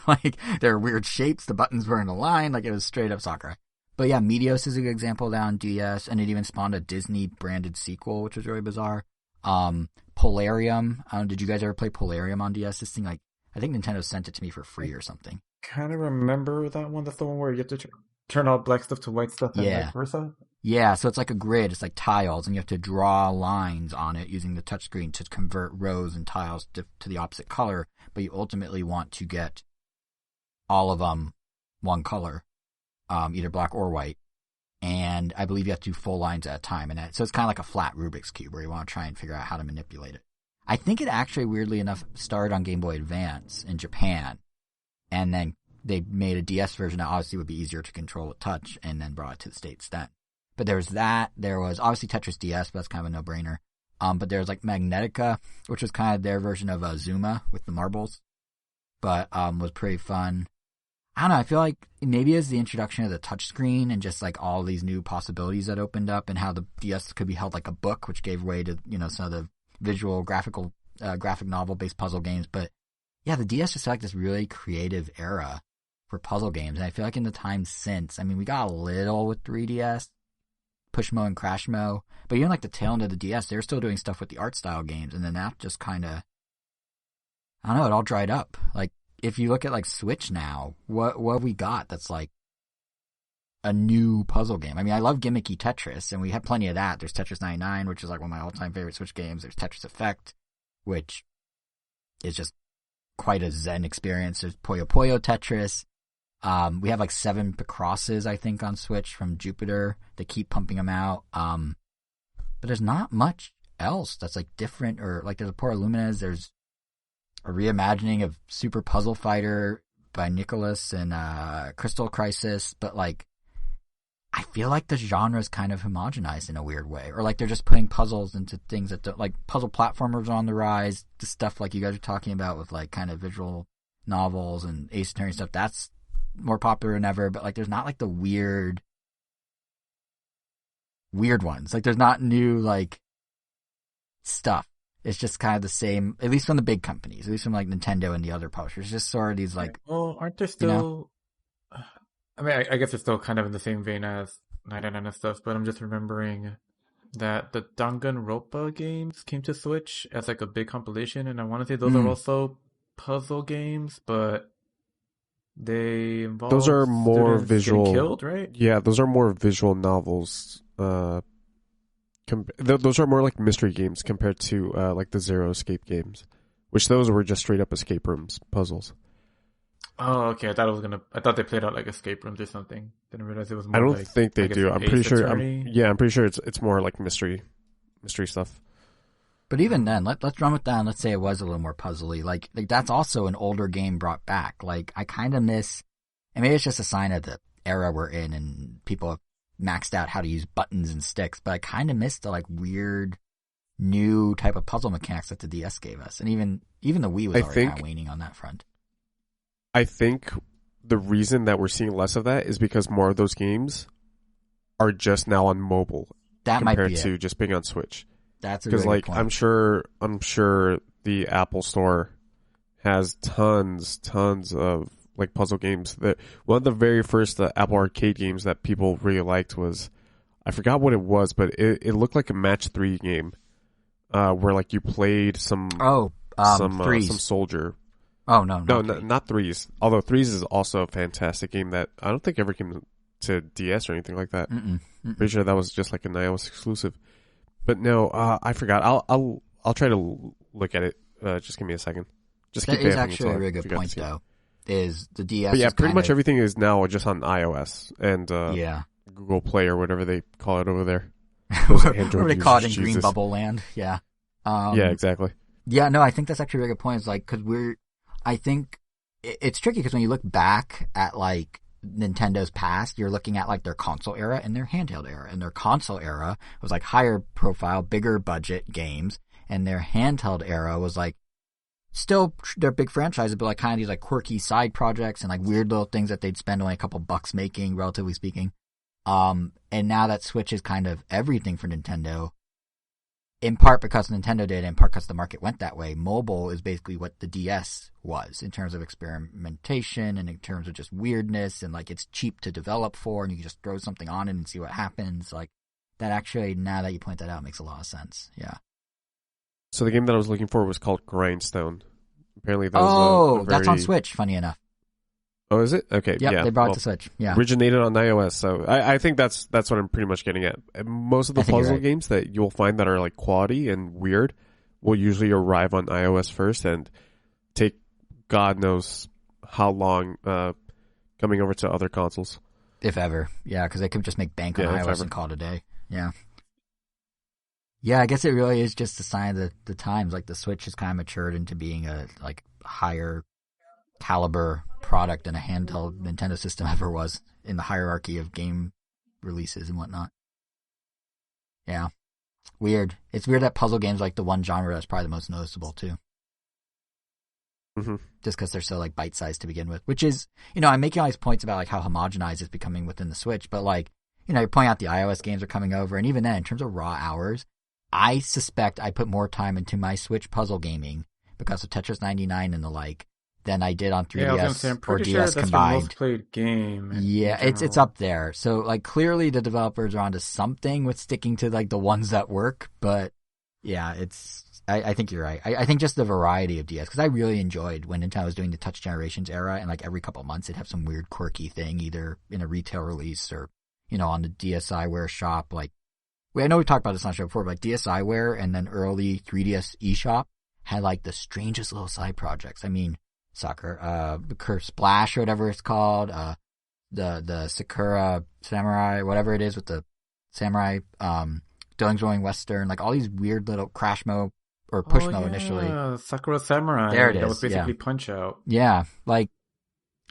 Like, there were weird shapes, the buttons were in a line, like it was straight up Sakurai. But yeah, Meteos is a good example down on DS, and it even spawned a Disney branded sequel, which was really bizarre. Polarium. Did you guys ever play Polarium on DS? This thing, like, I think Nintendo sent it to me for free or something. Kind of remember that one. That's the one where you have to turn all black stuff to white stuff and vice versa. Yeah, so it's like a grid. It's like tiles, and you have to draw lines on it using the touchscreen to convert rows and tiles to the opposite color. But you ultimately want to get all of them one color, either black or white. And I believe you have to do full lines at a time. And so it's kind of like a flat Rubik's Cube where you want to try and figure out how to manipulate it. I think it actually, weirdly enough, started on Game Boy Advance in Japan. and then they made a DS version that obviously would be easier to control with touch, and then brought it to the States then. But there was that. There was obviously Tetris DS, but that's kind of a no-brainer. But there was like Magnetica, which was kind of their version of Zuma with the marbles, but was pretty fun. I don't know. I feel like maybe as the introduction of the touchscreen and just like all these new possibilities that opened up, and how the DS could be held like a book, which gave way to some of the visual, graphic novel based puzzle games. But yeah, the DS just felt like this really creative era for puzzle games, and I feel like in the time since, I mean, we got a little with 3DS, Pushmo and Crashmo, but even like the tail end of the DS, they were still doing stuff with the art style games, and then that just kind of, I don't know, it all dried up. Like, if you look at like Switch now, what have we got that's like a new puzzle game? I mean, I love gimmicky Tetris, and we have plenty of that. There's Tetris 99, which is like one of my all-time favorite Switch games. There's Tetris Effect, which is just quite a zen experience. There's Puyo Puyo Tetris. We have like 7 Picrosses, I think, on Switch from Jupiter. They keep pumping them out. But there's not much else that's like different, or like there's a Poor Lumines. There's a reimagining of Super Puzzle Fighter by Nicholas and Crystal Crisis, but like I feel like the genre is kind of homogenized in a weird way, or like they're just putting puzzles into things that don't, like puzzle platformers are on the rise. The stuff like you guys are talking about with like kind of visual novels and Ace Attorney stuff, that's more popular than ever. But like there's not like the weird ones. Like there's not new like stuff. It's just kind of the same, at least from the big companies, at least from like Nintendo and the other publishers. It's just sort of these like. Well, aren't there still? I mean, I guess it's still kind of in the same vein as 99 and stuff, but I'm just remembering that the Danganronpa games came to Switch as like a big compilation, and I want to say those are also puzzle games, but they involve those are more students visual. getting killed, right? Yeah, those are more visual novels. Those are more like mystery games compared to like the Zero Escape games, which those were just straight up escape rooms puzzles. Oh, okay. I thought they played out like escape rooms or something. Didn't realize it was more. I don't like, think they do. I'm pretty sure. Attorney. I'm pretty sure it's more like mystery stuff. But even then, let's run with that. And let's say it was a little more puzzly. Like that's also an older game brought back. Like I kind of miss, and maybe it's just a sign of the era we're in, and people have maxed out how to use buttons and sticks. But I kind of miss the like weird new type of puzzle mechanics that the DS gave us, and even the Wii was already kind of waning on that front. I think the reason that we're seeing less of that is because more of those games are just now on mobile. That might be compared to just being on Switch. That's a really like good point. I'm sure the Apple Store has tons of like puzzle games. That one of the very first Apple Arcade games that people really liked was, I forgot what it was, but it looked like a match 3 game, where like you played some soldier. Oh no, not Threes. Although Threes is also a fantastic game that I don't think ever came to DS or anything like that. Pretty sure that was just like an iOS exclusive. But no, I forgot. I'll try to look at it. Just give me a second. Just that is actually a really good point, though. Is the DS? But yeah, pretty much everything is now just on iOS and Google Play or whatever they call it over there. What they call it in Green Bubble Land? Yeah. Yeah, exactly. Yeah, no, I think that's actually a really good point. It's like because I think it's tricky because when you look back at like Nintendo's past, you're looking at like their console era and their handheld era. And their console era was like higher profile, bigger budget games, and their handheld era was like still their big franchises, but like kind of these like quirky side projects and like weird little things that they'd spend only a couple bucks making, relatively speaking. And now that Switch is kind of everything for Nintendo, in part because Nintendo did, in part because the market went that way. Mobile is basically what the DS was in terms of experimentation and in terms of just weirdness, and like it's cheap to develop for, and you can just throw something on it and see what happens. Like that actually, now that you point that out, makes a lot of sense. Yeah. So the game that I was looking for was called Grindstone. Apparently, that that's on Switch. Funny enough. Oh, is it? Okay. Yep, yeah, they brought it to Switch. Yeah, originated on iOS. So I think that's what I'm pretty much getting at. Most of the puzzle games that you'll find that are like quality and weird will usually arrive on iOS first and take God knows how long coming over to other consoles, if ever. Yeah, because they could just make bank on iOS and call it a day. Yeah. Yeah, I guess it really is just a sign of the times. Like the Switch has kind of matured into being a like higher caliber product than a handheld Nintendo system ever was in the hierarchy of game releases and whatnot. Yeah. Weird. It's weird that puzzle games like the one genre that's probably the most noticeable too. Mm-hmm. Just because they're so like bite-sized to begin with, which is, I'm making all these points about like how homogenized it's becoming within the Switch, but like, you're pointing out the iOS games are coming over, and even then, in terms of raw hours, I suspect I put more time into my Switch puzzle gaming because of Tetris 99 and the like than I did on 3DS or DS that's combined. Your most played game. Yeah, it's up there. So like clearly the developers are onto something with sticking to like the ones that work, but yeah, I think you're right. I think just the variety of DS, because I really enjoyed when Nintendo was doing the Touch Generations era, and like every couple of months it'd have some weird quirky thing, either in a retail release or, on the DSiWare shop. Like, I know we talked about this on the show before, but like DSiWare and then early 3DS eShop had like the strangest little side projects. I mean, the Curve Splash or whatever it's called, the Sakura Samurai, whatever it is with the samurai, Doing's Rolling Western, like all these weird little crash mode or push mode initially. Sakura Samurai. There it is. That was basically Punch Out. Yeah, like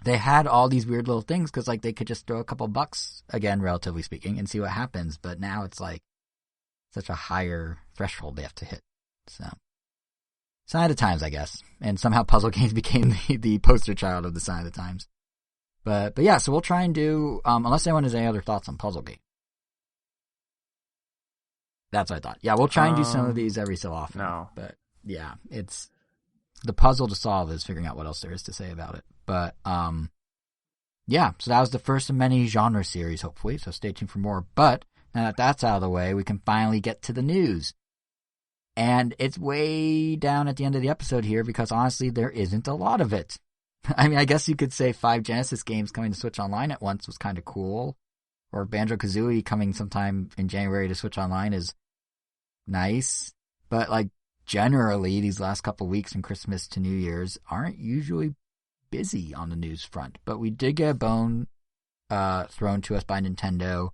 they had all these weird little things because like they could just throw a couple bucks, again, relatively speaking, and see what happens. But now it's like such a higher threshold they have to hit. So, sign of the times, I guess. And somehow puzzle games became the poster child of the sign of the times. But yeah, so we'll try and do, unless anyone has any other thoughts on puzzle game. That's what I thought. Yeah, we'll try and do some of these every so often. No. But yeah, it's the puzzle to solve is figuring out what else there is to say about it. But yeah, so that was the first of many genre series, hopefully. So stay tuned for more. But now that that's out of the way, we can finally get to the news. And it's way down at the end of the episode here because honestly, there isn't a lot of it. I mean, I guess you could say 5 Genesis games coming to Switch Online at once was kind of cool. Or Banjo-Kazooie coming sometime in January to Switch Online is nice. But like generally, these last couple weeks from Christmas to New Year's aren't usually busy on the news front. But we did get a bone thrown to us by Nintendo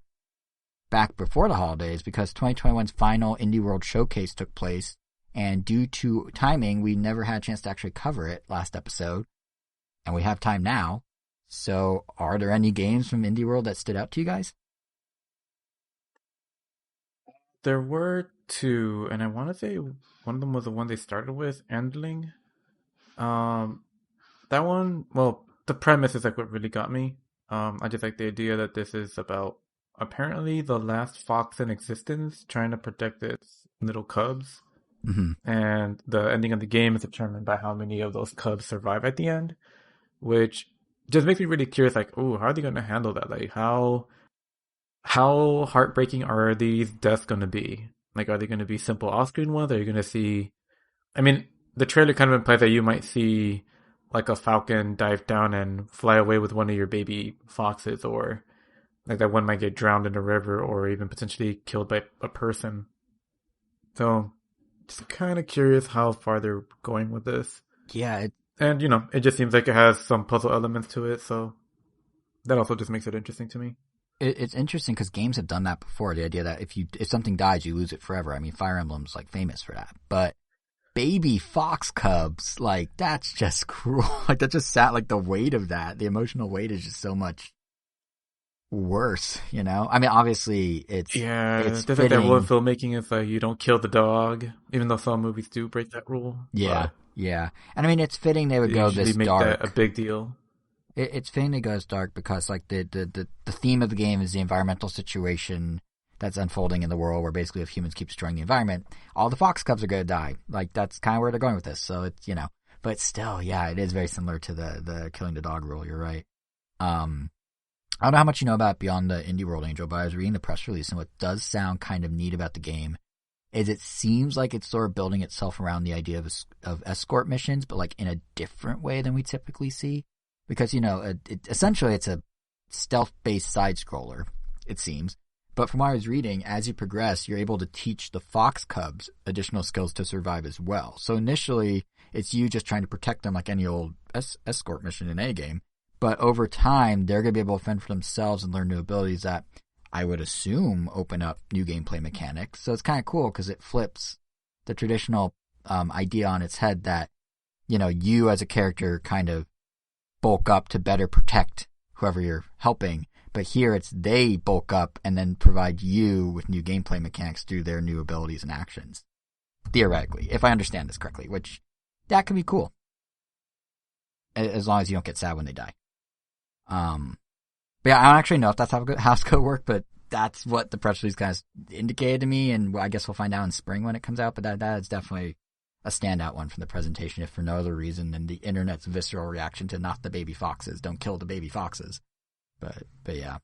back before the holidays because 2021's final Indie World Showcase took place. And due to timing, we never had a chance to actually cover it last episode. And we have time now. So are there any games from Indie World that stood out to you guys? There were 2, and I want to say one of them was the one they started with, Endling. That one, well, the premise is like what really got me. I just like the idea that this is about apparently the last fox in existence trying to protect its little cubs. Mm-hmm. And the ending of the game is determined by how many of those cubs survive at the end, which just makes me really curious, like, oh, how are they going to handle that? Like, how heartbreaking are these deaths going to be? Like, are they going to be simple off-screen ones? Are you going to see... I mean, the trailer kind of implies that you might see, like, a falcon dive down and fly away with one of your baby foxes, or, like, that one might get drowned in a river, or even potentially killed by a person. So, just kind of curious how far they're going with this. Yeah, and, it just seems like it has some puzzle elements to it, so that also just makes it interesting to me. It's interesting because games have done that before. The idea that if something dies, you lose it forever. I mean, Fire Emblem's like famous for that. But baby fox cubs, like that's just cruel. Like that just sat like the weight of that. The emotional weight is just so much worse. I mean, obviously it's there's fitting. Like that rule of filmmaking is like you don't kill the dog, even though some movies do break that rule. Yeah, yeah. And I mean, it's fitting they would go this make dark. That a big deal. It's fitting it goes dark because like the theme of the game is the environmental situation that's unfolding in the world where basically if humans keep destroying the environment, all the fox cubs are going to die. Like that's kind of where they're going with this. So it's, but still, yeah, it is very similar to the killing the dog rule. You're right. I don't know how much you know about Beyond the Indie World, Angel, but I was reading the press release and what does sound kind of neat about the game is it seems like it's sort of building itself around the idea of escort missions, but like in a different way than we typically see. Because, essentially it's a stealth-based side-scroller, it seems. But from what I was reading, as you progress, you're able to teach the fox cubs additional skills to survive as well. So initially, it's you just trying to protect them like any old escort mission in a game. But over time, they're going to be able to fend for themselves and learn new abilities that I would assume open up new gameplay mechanics. So it's kind of cool because it flips the traditional idea on its head that, you as a character kind of bulk up to better protect whoever you're helping. But here it's they bulk up and then provide you with new gameplay mechanics through their new abilities and actions. Theoretically, if I understand this correctly, which that could be cool. As long as you don't get sad when they die. But yeah, I don't actually know if that's how it's going to work, but that's what the press release kind of indicated to me, and I guess we'll find out in spring when it comes out, but that is definitely a standout one from the presentation, if for no other reason than the internet's visceral reaction to not the baby foxes. Don't kill the baby foxes. But yeah.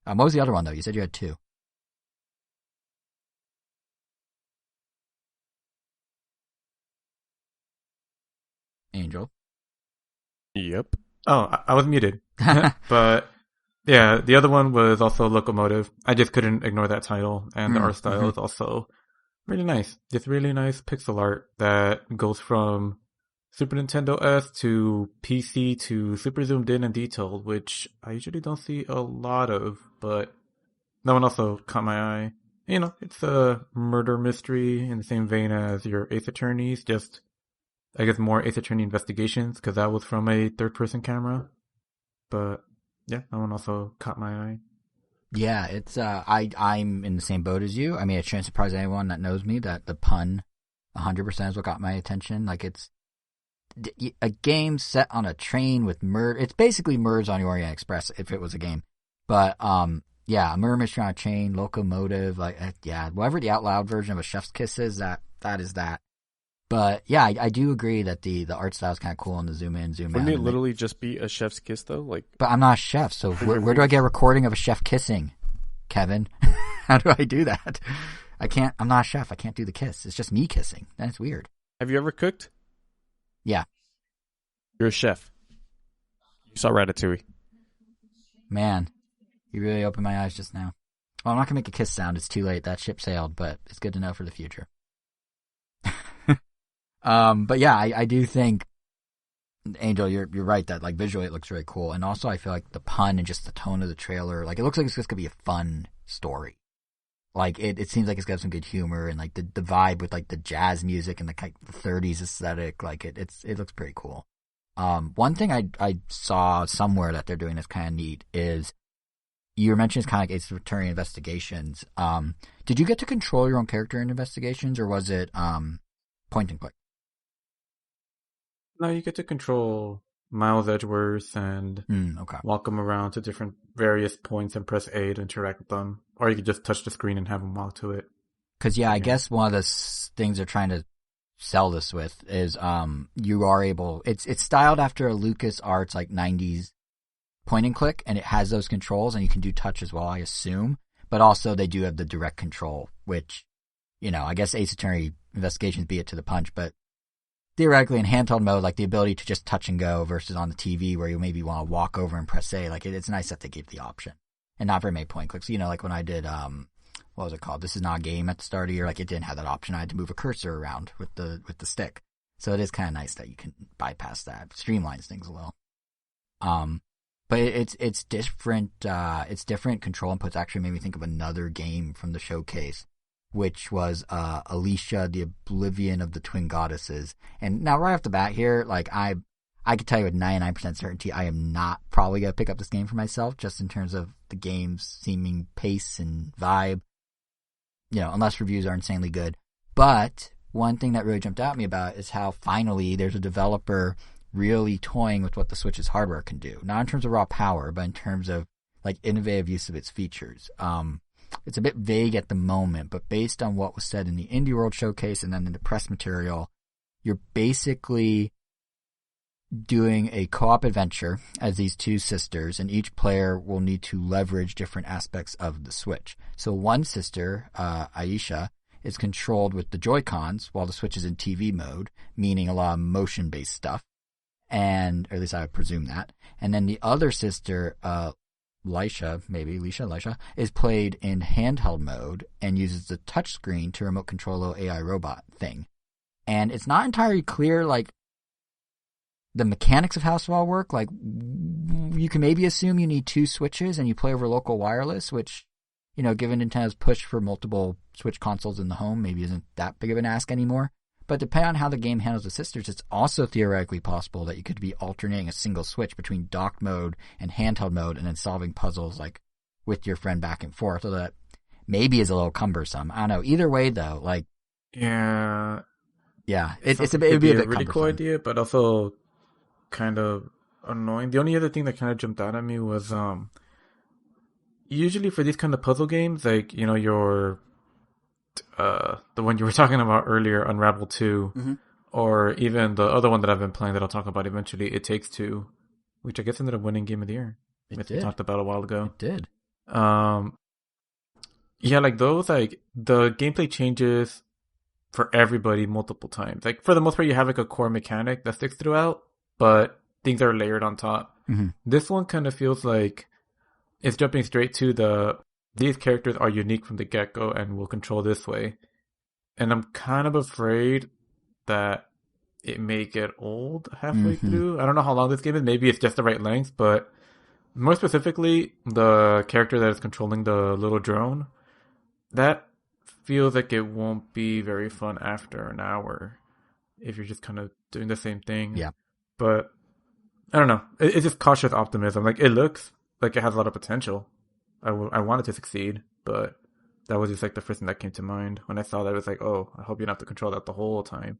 What was the other one, though? You said you had two. Angel? Yep. Oh, I was muted. But yeah, the other one was also Loco Motive. I just couldn't ignore that title, and the art style is also really nice. It's really nice pixel art that goes from Super Nintendo S to PC to super zoomed in and detailed, which I usually don't see a lot of, but that one also caught my eye. You know, it's a murder mystery in the same vein as your Ace Attorneys, just I guess more Ace Attorney Investigations, because that was from a third-person camera. But yeah, that one also caught my eye. Yeah, it's I'm in the same boat as you. I mean, it shouldn't surprise anyone that knows me that the pun 100% is what got my attention. Like, it's a game set on a train with murder. It's basically Murders on the Orient Express if it was a game. But yeah, a murder mystery on a train, Loco Motive, like yeah, whatever the out loud version of a Chef's Kiss is, that is that. But yeah, I do agree that the art style is kind of cool on the zoom in, zoom out. Wouldn't it literally just be a chef's kiss though? Like, but I'm not a chef, so where do I get a recording of a chef kissing, Kevin? How do I do that? I can't. I'm not a chef. I can't do the kiss. It's just me kissing. That's weird. Have you ever cooked? Yeah. You're a chef. You saw Ratatouille. Man, you really opened my eyes just now. Well, I'm not gonna make a kiss sound. It's too late. That ship sailed, but it's good to know for the future. But yeah, I do think, Angel, you're right that like visually it looks really cool, and also I feel like the pun and just the tone of the trailer, like it looks like it's just gonna be a fun story. Like it seems like it's got some good humor and like the vibe with like the jazz music and the 30s aesthetic. Like it looks pretty cool. One thing I saw somewhere that they're doing that's kind of neat is you mentioned it's kind of like Ace Attorney Investigations. Did you get to control your own character in Investigations, or was it point and click? No, you get to control Miles Edgeworth and walk him around to different various points and press A to interact with them. Or you could just touch the screen and have him walk to it. Because, yeah, I guess one of the things they're trying to sell this with is you are able... It's styled after a LucasArts, like, 90s point and click, and it has those controls, and you can do touch as well, I assume. But also they do have the direct control, which, you know, I guess Ace Attorney Investigations beat it to the punch, but theoretically in handheld mode, like the ability to just touch and go versus on the TV where you maybe want to walk over and press A, like it's nice that they gave the option. And not very many point clicks. You know, like when I did, what was it called? This Is Not a Game at the start of the year, like it didn't have that option. I had to move a cursor around with the stick. So it is kind of nice that you can bypass that. Streamlines things a little. But it's different, different control inputs. Actually made me think of another game from the showcase, which was Aliisha, the Oblivion of the Twin Goddesses. And now right off the bat here, like I could tell you with 99% certainty I am not probably going to pick up this game for myself, just in terms of the game's seeming pace and vibe, you know, unless reviews are insanely good. But one thing that really jumped out at me about it is how finally there's a developer really toying with what the Switch's hardware can do. Not in terms of raw power, but in terms of like innovative use of its features. It's a bit vague at the moment, but based on what was said in the Indie World Showcase and then in the press material, you're basically doing a co-op adventure as these two sisters, and each player will need to leverage different aspects of the Switch. So one sister, Aliisha, is controlled with the Joy-Cons while the Switch is in TV mode, meaning a lot of motion-based stuff, or at least I would presume that. And then the other sister, Aliisha, is played in handheld mode and uses the touchscreen to remote control the AI robot thing. And it's not entirely clear, like, the mechanics of how this will all work. Like, you can maybe assume you need two Switches and you play over local wireless, which, you know, given Nintendo's push for multiple Switch consoles in the home, maybe isn't that big of an ask anymore. But depending on how the game handles the sisters, it's also theoretically possible that you could be alternating a single switch between docked mode and handheld mode and then solving puzzles like with your friend back and forth. So that maybe is a little cumbersome. I don't know. Either way, though, like yeah, it'd be a bit really cool idea, but also kind of annoying. The only other thing that kind of jumped out at me was usually for these kind of puzzle games, like your the one you were talking about earlier, Unravel 2, mm-hmm. or even the other one that I've been playing that I'll talk about eventually, It Takes Two, which I guess ended up winning Game of the Year. It did. We talked about a while ago. It did. Yeah, like those, like the gameplay changes for everybody multiple times. Like for the most part, you have like a core mechanic that sticks throughout, but things are layered on top. Mm-hmm. This one kind of feels like it's jumping straight to these characters are unique from the get-go and will control this way. And I'm kind of afraid that it may get old halfway mm-hmm. through. I don't know how long this game is. Maybe it's just the right length, but more specifically, the character that is controlling the little drone, that feels like it won't be very fun after an hour if you're just kind of doing the same thing. Yeah. But I don't know. It's just cautious optimism. Like, it looks like it has a lot of potential. I wanted to succeed, but that was just like the first thing that came to mind when I saw that. It was like, oh, I hope you don't have to control that the whole time.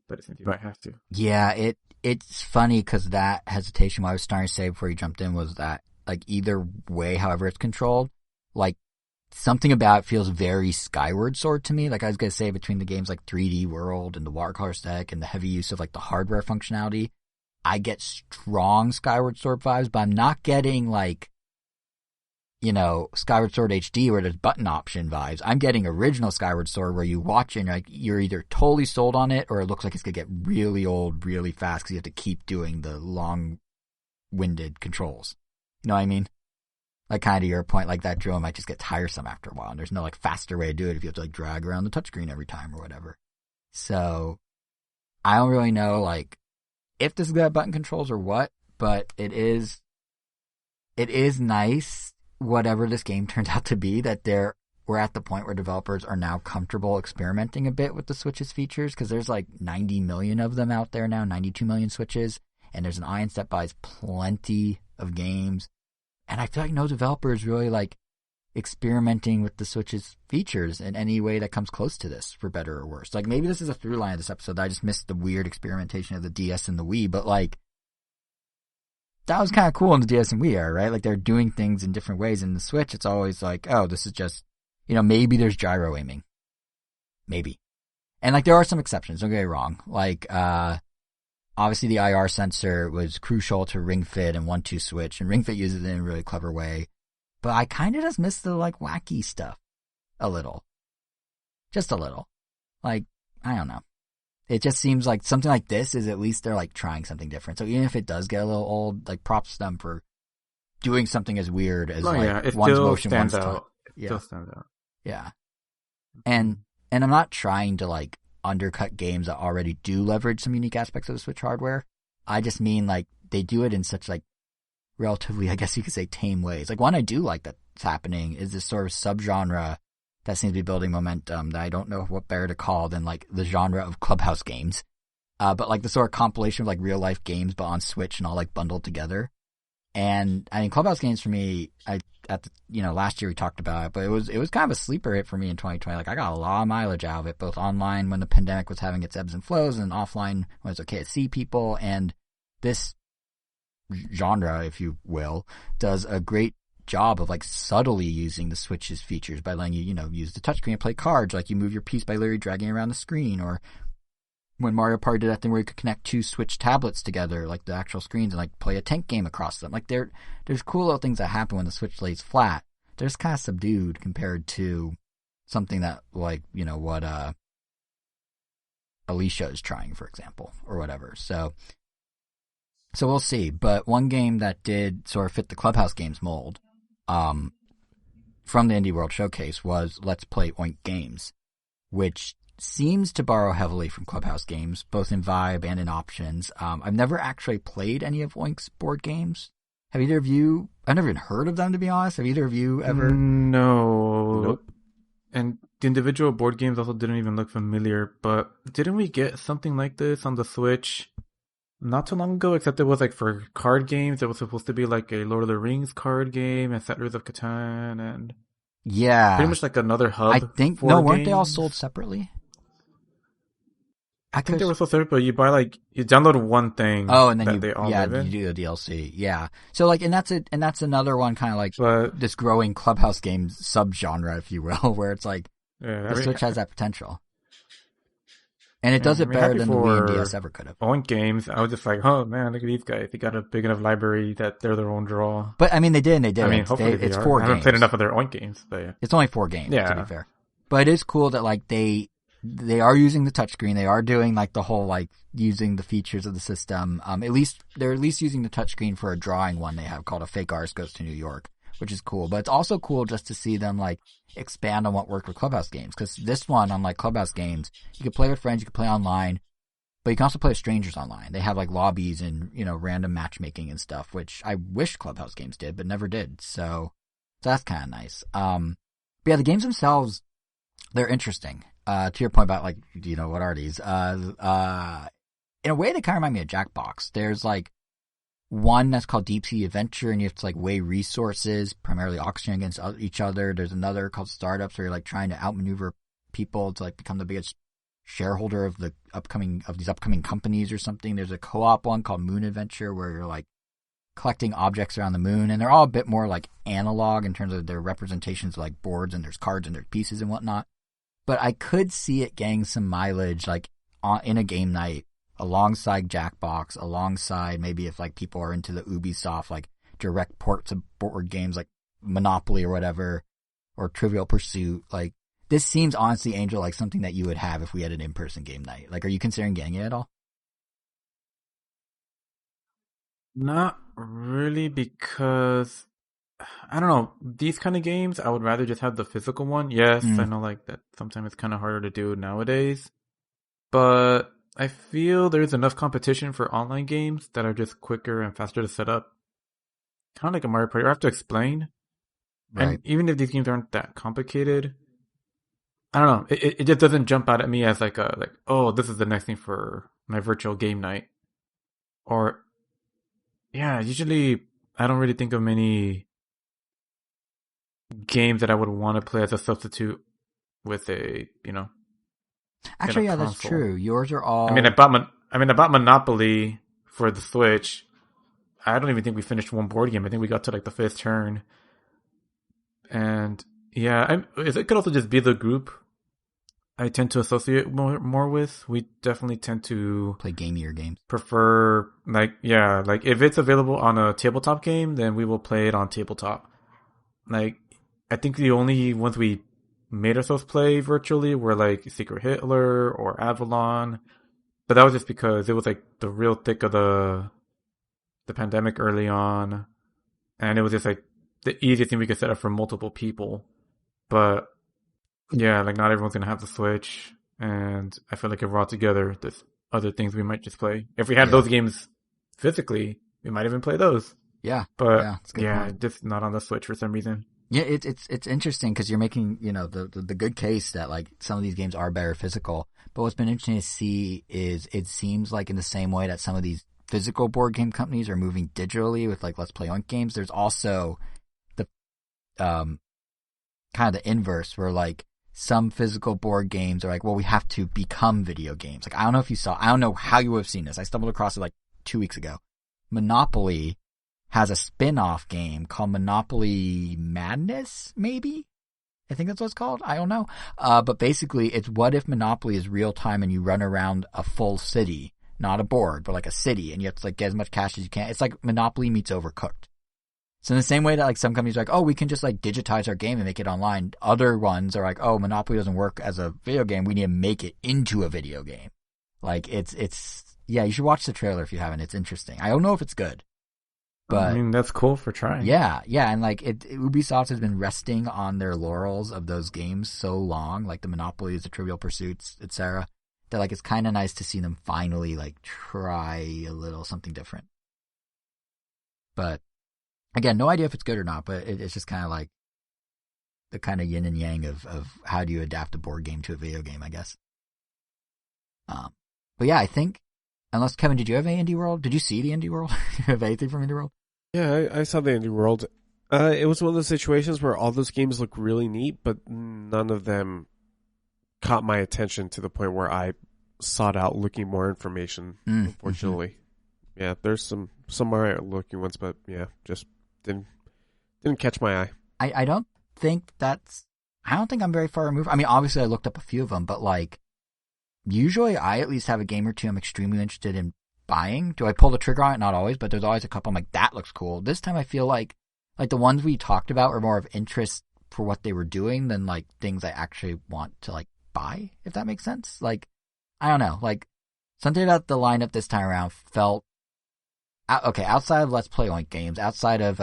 But it seems you might have to. Yeah, it's funny because that hesitation, what I was starting to say before you jumped in, was that like either way, however it's controlled, like something about it feels very Skyward Sword to me. Like I was going to say, between the games like 3D World and the watercolor aesthetic and the heavy use of like the hardware functionality, I get strong Skyward Sword vibes, but I'm not getting like, Skyward Sword HD where there's button option vibes. I'm getting original Skyward Sword where you watch and you're either totally sold on it or it looks like it's going to get really old really fast because you have to keep doing the long-winded controls. You know what I mean? Like kind of your point, like that drone might just get tiresome after a while and there's no like faster way to do it if you have to like drag around the touchscreen every time or whatever. So I don't really know like if this is going to have button controls or what, but it is nice, whatever this game turns out to be, that we're at the point where developers are now comfortable experimenting a bit with the Switch's features, because there's like 90 million of them out there now, 92 million Switches, and there's an audience that buys plenty of games. And I feel like no developer is really like experimenting with the Switch's features in any way that comes close to this, for better or worse. Like maybe this is a through line of this episode that I just missed the weird experimentation of the DS and the Wii, but like that was kind of cool in the DS and Wii era, right? Like they're doing things in different ways. In the Switch, it's always like, oh, this is just, maybe there's gyro aiming. Maybe. And like there are some exceptions, don't get me wrong. Like, obviously the IR sensor was crucial to Ring Fit and 1-2 Switch, and Ring Fit uses it in a really clever way. But I kind of just miss the like wacky stuff a little. Just a little. Like, I don't know. It just seems like something like this is at least they're like trying something different. So even if it does get a little old, like props to them for doing something as weird as it one's still motion, stands one's out. touch. It still stands out. Yeah. And I'm not trying to like undercut games that already do leverage some unique aspects of the Switch hardware. I just mean like they do it in such like relatively, I guess you could say, tame ways. Like one I do like that's happening is this sort of subgenre that seems to be building momentum that I don't know what better to call than like the genre of clubhouse games. But like the sort of compilation of like real life games, but on Switch and all like bundled together. And I mean, clubhouse games for me, last year we talked about it, but it was kind of a sleeper hit for me in 2020. Like I got a lot of mileage out of it, both online when the pandemic was having its ebbs and flows, and offline when it was okay to see people. And this genre, if you will, does a great job of like subtly using the Switch's features by letting you, use the touchscreen and play cards. Like you move your piece by literally dragging around the screen, or when Mario Party did that thing where you could connect two Switch tablets together, like the actual screens, and like play a tank game across them. Like there's cool little things that happen when the Switch lays flat. They're just kind of subdued compared to something that like, what Aliisha is trying, for example, or whatever. So we'll see. But one game that did sort of fit the Clubhouse Games mold, from the Indie World Showcase was Let's Play Oink Games, which seems to borrow heavily from Clubhouse Games, both in vibe and in options. I've never actually played any of Oink's board games. Have either of you? I've never even heard of them, to be honest. Have either of you ever? No. Nope. And the individual board games also didn't even look familiar, but didn't we get something like this on the Switch not too long ago? Except it was like for card games. It was supposed to be like a Lord of the Rings card game and Settlers of Catan and pretty Yeah. much like another I hub think, no, for weren't they all sold games. separately? I think they were so separate, but you buy like you download one thing Oh, and then that they all live you in. do the DLC. Yeah. So like, and that's another one kind of like But this growing Clubhouse games subgenre, if you will, where it's like yeah, the Switch has that potential. And it does it better happy than the Wii and DS for ever could have. Oink games. I was just like, oh man, look at these guys. They got a big enough library that they're their own draw. But I mean, they did and they did. I mean, hopefully It's they are. 4 I haven't games. played enough of their Oink games, but yeah. It's only 4 games, Yeah. to be fair. But it is cool that like they are using the touchscreen. They are doing like the whole like using the features of the system. They're at least using the touchscreen for a drawing one they have called A Fake Artist Goes to New York, which is cool. But it's also cool just to see them like expand on what worked with Clubhouse games. Because this one, unlike Clubhouse games, you can play with friends, you can play online, but you can also play with strangers online. They have like lobbies and, you know, random matchmaking and stuff, which I wish Clubhouse games did, but never did. So that's kind of nice. But yeah, the games themselves, they're interesting. To your point about like, you know, what are these? In a way, they kind of remind me of Jackbox. There's like one that's called Deep Sea Adventure, and you have to like weigh resources, primarily auction against each other. There's another called Startups, where you're like trying to outmaneuver people to like become the biggest shareholder of these upcoming companies or something. There's a co-op one called Moon Adventure, where you're like collecting objects around the moon, and they're all a bit more like analog in terms of their representations of like boards, and there's cards and there's pieces and whatnot. But I could see it getting some mileage like in a game night alongside Jackbox, alongside maybe if like people are into the Ubisoft like direct ports of board games like Monopoly or whatever, or Trivial Pursuit. Like this seems honestly, Angel, like something that you would have if we had an in-person game night. Like, are you considering getting it at all? Not really, because I don't know. These kind of games, I would rather just have the physical one. Yes, I know like that sometimes it's kind of harder to do nowadays, but I feel there's enough competition for online games that are just quicker and faster to set up. Kind of like a Mario Party. I have to explain. Right. And even if these games aren't that complicated, I don't know. It just doesn't jump out at me as like oh, this is the next thing for my virtual game night. Or yeah, usually I don't really think of many games that I would want to play as a substitute with a, you know. Actually, yeah, console. that's true. Yours are all. I bought Monopoly for the Switch. I don't even think we finished one board game. I think we got to like the 5th turn. And yeah, it could also just be the group I tend to associate more with. We definitely tend to play gamier games. Prefer like if it's available on a tabletop game, then we will play it on tabletop. Like I think the only ones we made ourselves play virtually were like Secret Hitler or Avalon, but that was just because it was like the real thick of the pandemic early on, and it was just like the easiest thing we could set up for multiple people. But yeah, like not everyone's gonna have the Switch, and I feel like if we're all together, there's other things we might just play. If we had those games physically, we might even play those. Yeah, but just not on the Switch for some reason. Yeah, it's interesting because you're making, you know, the good case that like some of these games are better physical. But what's been interesting to see is it seems like in the same way that some of these physical board game companies are moving digitally with like Let's Play Oink games, there's also the kind of the inverse where like some physical board games are like, well, we have to become video games. Like I don't know how you would have seen this. I stumbled across it like 2 weeks ago. Monopoly has a spin-off game called Monopoly Madness, maybe? I think that's what it's called. I don't know. But basically, it's what if Monopoly is real-time and you run around a full city, not a board, but like a city, and you have to like get as much cash as you can. It's like Monopoly meets Overcooked. So in the same way that like some companies are like, oh, we can just like digitize our game and make it online, other ones are like, oh, Monopoly doesn't work as a video game. We need to make it into a video game. Like it's yeah, you should watch the trailer if you haven't. It's interesting. I don't know if it's good. But I mean, that's cool for trying. Yeah, and like Ubisoft has been resting on their laurels of those games so long, like the Monopolies, the Trivial Pursuits, etc., that like it's kind of nice to see them finally like try a little something different. But again, no idea if it's good or not. But it's just kind of like the kind of yin and yang of how do you adapt a board game to a video game, I guess. But yeah, I think, unless, Kevin, did you have an Indie World? Did you see the Indie World? Did you have anything from Indie World? Yeah, I saw the Indie World. It was one of those situations where all those games look really neat, but none of them caught my attention to the point where I sought out looking more information, unfortunately. Mm-hmm. Yeah, there's some alright looking ones, but yeah, just didn't catch my eye. I don't think I'm very far removed. I mean, obviously I looked up a few of them, but like, usually I at least have a game or two I'm extremely interested in buying. Do I pull the trigger on it? Not always, but there's always a couple I'm like, that looks cool. This time I feel like the ones we talked about were more of interest for what they were doing than like things I actually want to like buy, if that makes sense. Like, I don't know, like something about the lineup this time around felt okay, outside of Let's Play Oink games, outside of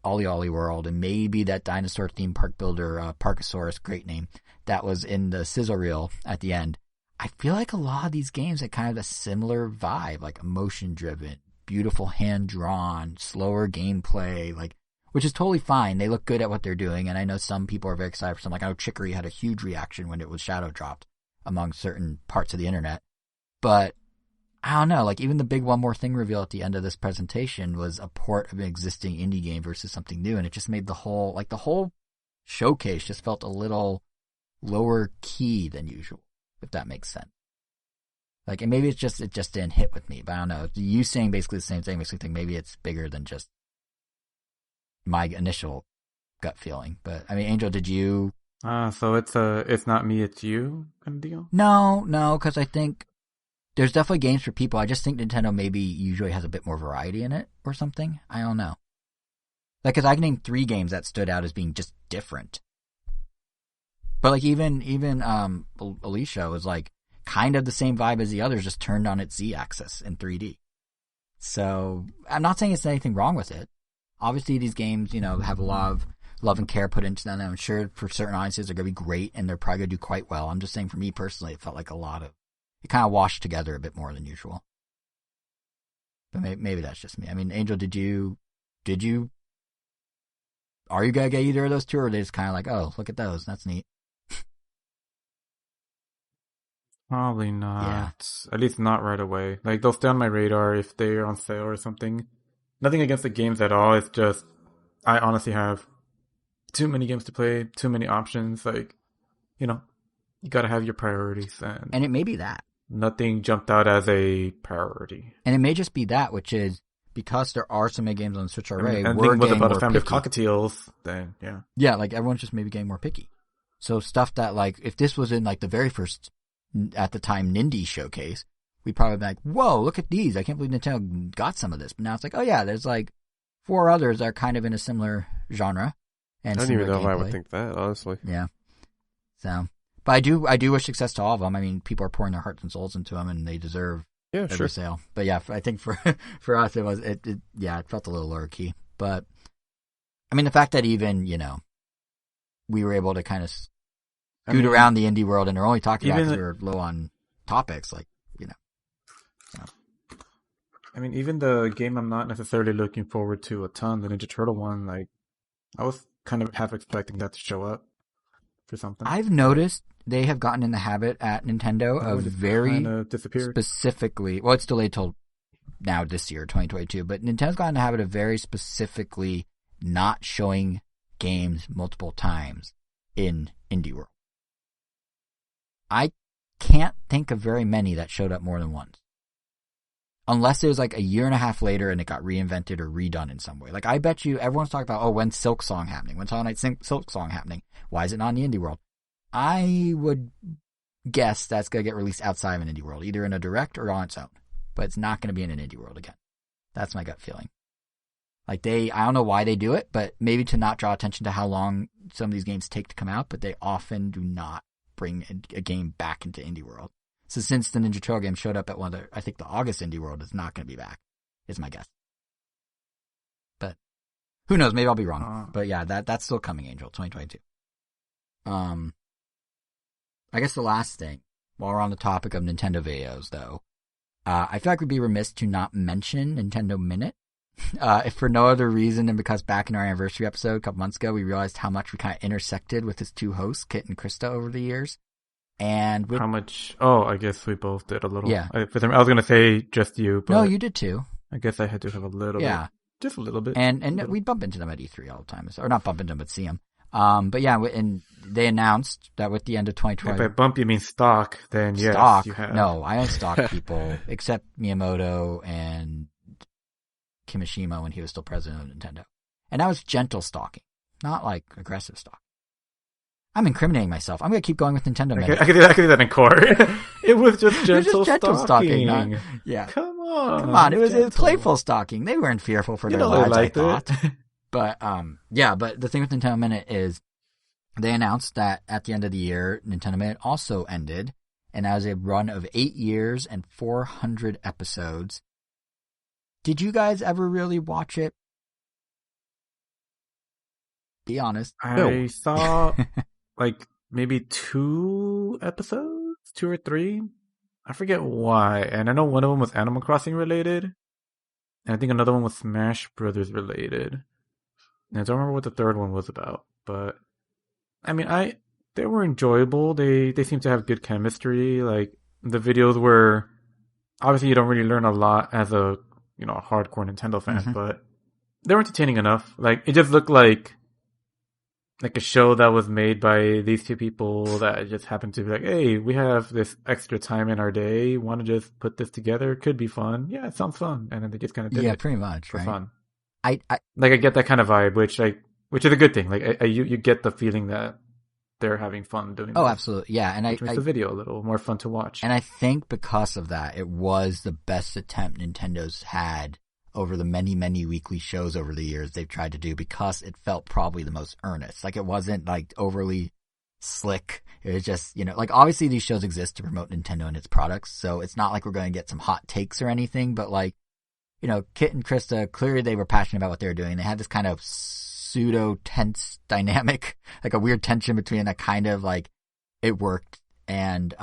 Ollie Ollie World, and maybe that dinosaur theme park builder, Parkosaurus, great name, that was in the sizzle reel at the end. I feel like a lot of these games had kind of a similar vibe, like emotion driven, beautiful hand drawn, slower gameplay, like, which is totally fine. They look good at what they're doing, and I know some people are very excited for something. Like, I know Chicory had a huge reaction when it was shadow dropped among certain parts of the internet. But I don't know, like even the big One More Thing reveal at the end of this presentation was a port of an existing indie game versus something new, and it just made the whole showcase just felt a little lower key than usual, if that makes sense. Like, and maybe it just didn't hit with me, but I don't know. You saying basically the same thing makes me think maybe it's bigger than just my initial gut feeling. But I mean, Angel, did you? So it's not me, it's you kind of deal? No, because I think there's definitely games for people. I just think Nintendo maybe usually has a bit more variety in it or something. I don't know. Like, cause I can name 3 games that stood out as being just different. But like even Aliisha was like kind of the same vibe as the others, just turned on its Z-axis in 3D. So I'm not saying it's anything wrong with it. Obviously, these games, have a lot of love and care put into them. I'm sure for certain audiences they're going to be great and they're probably going to do quite well. I'm just saying for me personally, it felt like it kind of washed together a bit more than usual. But maybe that's just me. I mean, Angel, did you, are you going to get either of those two, or are they just kind of like, oh, look at those, that's neat? Probably not. Yeah. At least not right away. Like, they'll stay on my radar if they're on sale or something. Nothing against the games at all. It's just, I honestly have too many games to play, too many options. Like, you gotta have your priorities. And it may be that. Nothing jumped out as a priority. And it may just be that, which is, because there are so many games on the Switch already, and we're was getting about more a family picky. of cockatiels, then, yeah. Yeah, like, everyone's just maybe getting more picky. So stuff that, like, if this was in, like, the very first, at the time, Nindy showcase, we'd probably be like, whoa, look at these. I can't believe Nintendo got some of this. But now it's like, oh yeah, there's like 4 others that are kind of in a similar genre. And I don't even know if I would gameplay. think that, honestly. Yeah. So, but I do wish success to all of them. I mean, people are pouring their hearts and souls into them, and they deserve every sale. But yeah, I think for us, it felt a little lower key. But I mean, the fact that even, we were able to kind of scoot around the indie world, and they're only talking about because we were low on topics, like, I mean, even the game I'm not necessarily looking forward to a ton, the Ninja Turtle one, like, I was kind of half expecting that to show up for something. I've noticed they have gotten in the habit at Nintendo of very specifically, well, it's delayed till now this year, 2022, but Nintendo's gotten in the habit of very specifically not showing games multiple times in Indie World. I can't think of very many that showed up more than once. Unless it was like a year and a half later and it got reinvented or redone in some way. Like, I bet you everyone's talking about, when's Silk Song happening? When's Hollow Knight Silk Song happening? Why is it not in the Indie World? I would guess that's going to get released outside of an Indie World, either in a direct or on its own. But it's not going to be in an Indie World again. That's my gut feeling. Like, I don't know why they do it, but maybe to not draw attention to how long some of these games take to come out, but they often do not bring a game back into Indie World. So since the Ninja Turtle game showed up at I think the August Indie World is not going to be back, is my guess. But who knows? Maybe I'll be wrong. But yeah, that's still coming, Angel, 2022. I guess the last thing, while we're on the topic of Nintendo videos, though, I feel like we'd be remiss to not mention Nintendo Minute. if for no other reason than because back in our anniversary episode a couple months ago, we realized how much we kind of intersected with his two hosts, Kit and Krista, over the years. And with how much? Oh, I guess we both did a little. Yeah. I was gonna say just you, but no, you did too. I guess I had to have a little bit, just a little bit. And we bump into them at E3 all the time, or not bump into them, but see them. But yeah, and they announced that with the end of 2020. If by bump you mean stock, then yes, stock. you have. No, I don't stalk people except Miyamoto and Kimishima when he was still president of Nintendo. And that was gentle stalking, not like aggressive stalking. I'm incriminating myself. I'm going to keep going with Nintendo. I could do that in court. It was just gentle, stalking. Yeah. Come on. It was playful stalking. They weren't fearful for their lives, I thought. But, but the thing with Nintendo Minute is they announced that at the end of the year, Nintendo Minute also ended, and that was a run of 8 years and 400 episodes. Did you guys ever really watch it? Be honest. I saw like maybe 2 episodes, 2 or 3. I forget why. And I know one of them was Animal Crossing related. And I think another one was Smash Brothers related. And I don't remember what the third one was about. But I mean, they were enjoyable. They seemed to have good chemistry. Like the videos were obviously you don't really learn a lot as a hardcore Nintendo fan, but they were entertaining enough. Like it just looked like a show that was made by these two people that just happened to be like, hey, we have this extra time in our day. Want to just put this together? Could be fun. Yeah, it sounds fun. And then they just kind of did it. Yeah, pretty much for right? fun. I get that kind of vibe, which is a good thing. Like you get the feeling that they're having fun doing. Oh, this, absolutely, yeah. And which makes the video a little more fun to watch. And I think because of that, it was the best attempt Nintendo's had over the many, many weekly shows over the years they've tried to do, because it felt probably the most earnest. Like it wasn't like overly slick. It was just, like obviously these shows exist to promote Nintendo and its products. So it's not like we're going to get some hot takes or anything, but like, Kit and Krista, clearly they were passionate about what they were doing. They had this kind of pseudo tense dynamic, like a weird tension between that kind of like it worked. And,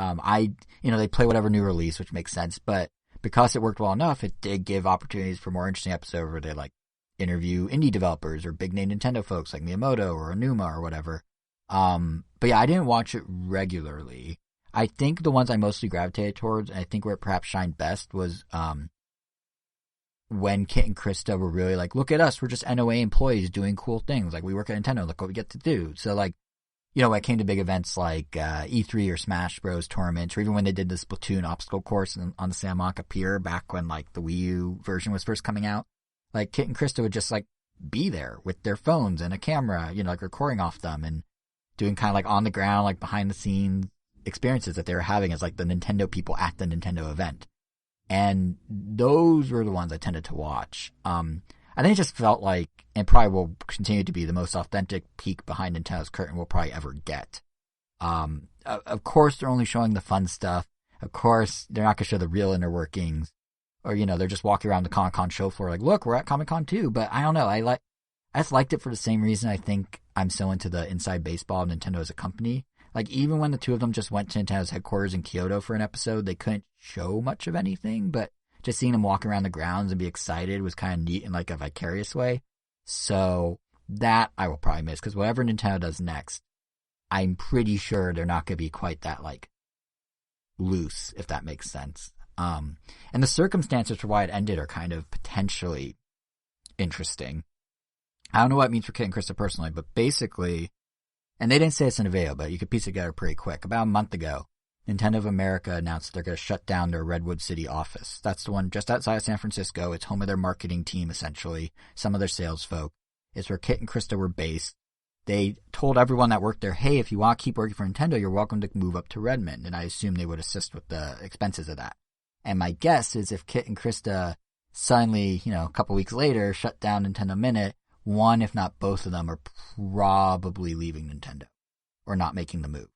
they play whatever new release, which makes sense, but because it worked well enough, it did give opportunities for more interesting episodes where they like interview indie developers or big name Nintendo folks like Miyamoto or Onuma or whatever. But yeah, I didn't watch it regularly. I think the ones I mostly gravitated towards, and I think where it perhaps shined best was, when Kit and Krista were really like, look at us, we're just NOA employees doing cool things. Like we work at Nintendo, look what we get to do. So like, when it came to big events like E3 or Smash Bros. Tournaments, or even when they did the Splatoon obstacle course on the Santa Monica Pier back when like the Wii U version was first coming out, like Kit and Krista would just like be there with their phones and a camera, like recording off them and doing kind of like on the ground, like behind the scenes experiences that they were having as like the Nintendo people at the Nintendo event. And those were the ones I tended to watch. I think it just felt like, and probably will continue to be, the most authentic peek behind Nintendo's curtain we'll probably ever get. Of course, they're only showing the fun stuff. Of course, they're not going to show the real inner workings. Or, they're just walking around the Comic-Con show floor like, look, we're at Comic-Con too. But I don't know. I just liked it for the same reason I think I'm so into the inside baseball of Nintendo as a company. Like, even when the two of them just went to Nintendo's headquarters in Kyoto for an episode, they couldn't show much of anything, but just seeing them walk around the grounds and be excited was kind of neat in like a vicarious way. So that I will probably miss, because whatever Nintendo does next, I'm pretty sure they're not going to be quite that like loose, if that makes sense. And the circumstances for why it ended are kind of potentially interesting. I don't know what it means for Kit and Krista personally, but basically, and they didn't say this in a video, but you could piece it together pretty quick. About a month ago, Nintendo of America announced they're going to shut down their Redwood City office. That's the one just outside of San Francisco. It's home of their marketing team, essentially. Some of their sales folk. It's where Kit and Krista were based. They told everyone that worked there, hey, if you want to keep working for Nintendo, you're welcome to move up to Redmond. And I assume they would assist with the expenses of that. And my guess is if Kit and Krista suddenly, a couple weeks later, shut down Nintendo Minute, one, if not both of them, are probably leaving Nintendo or not making the move.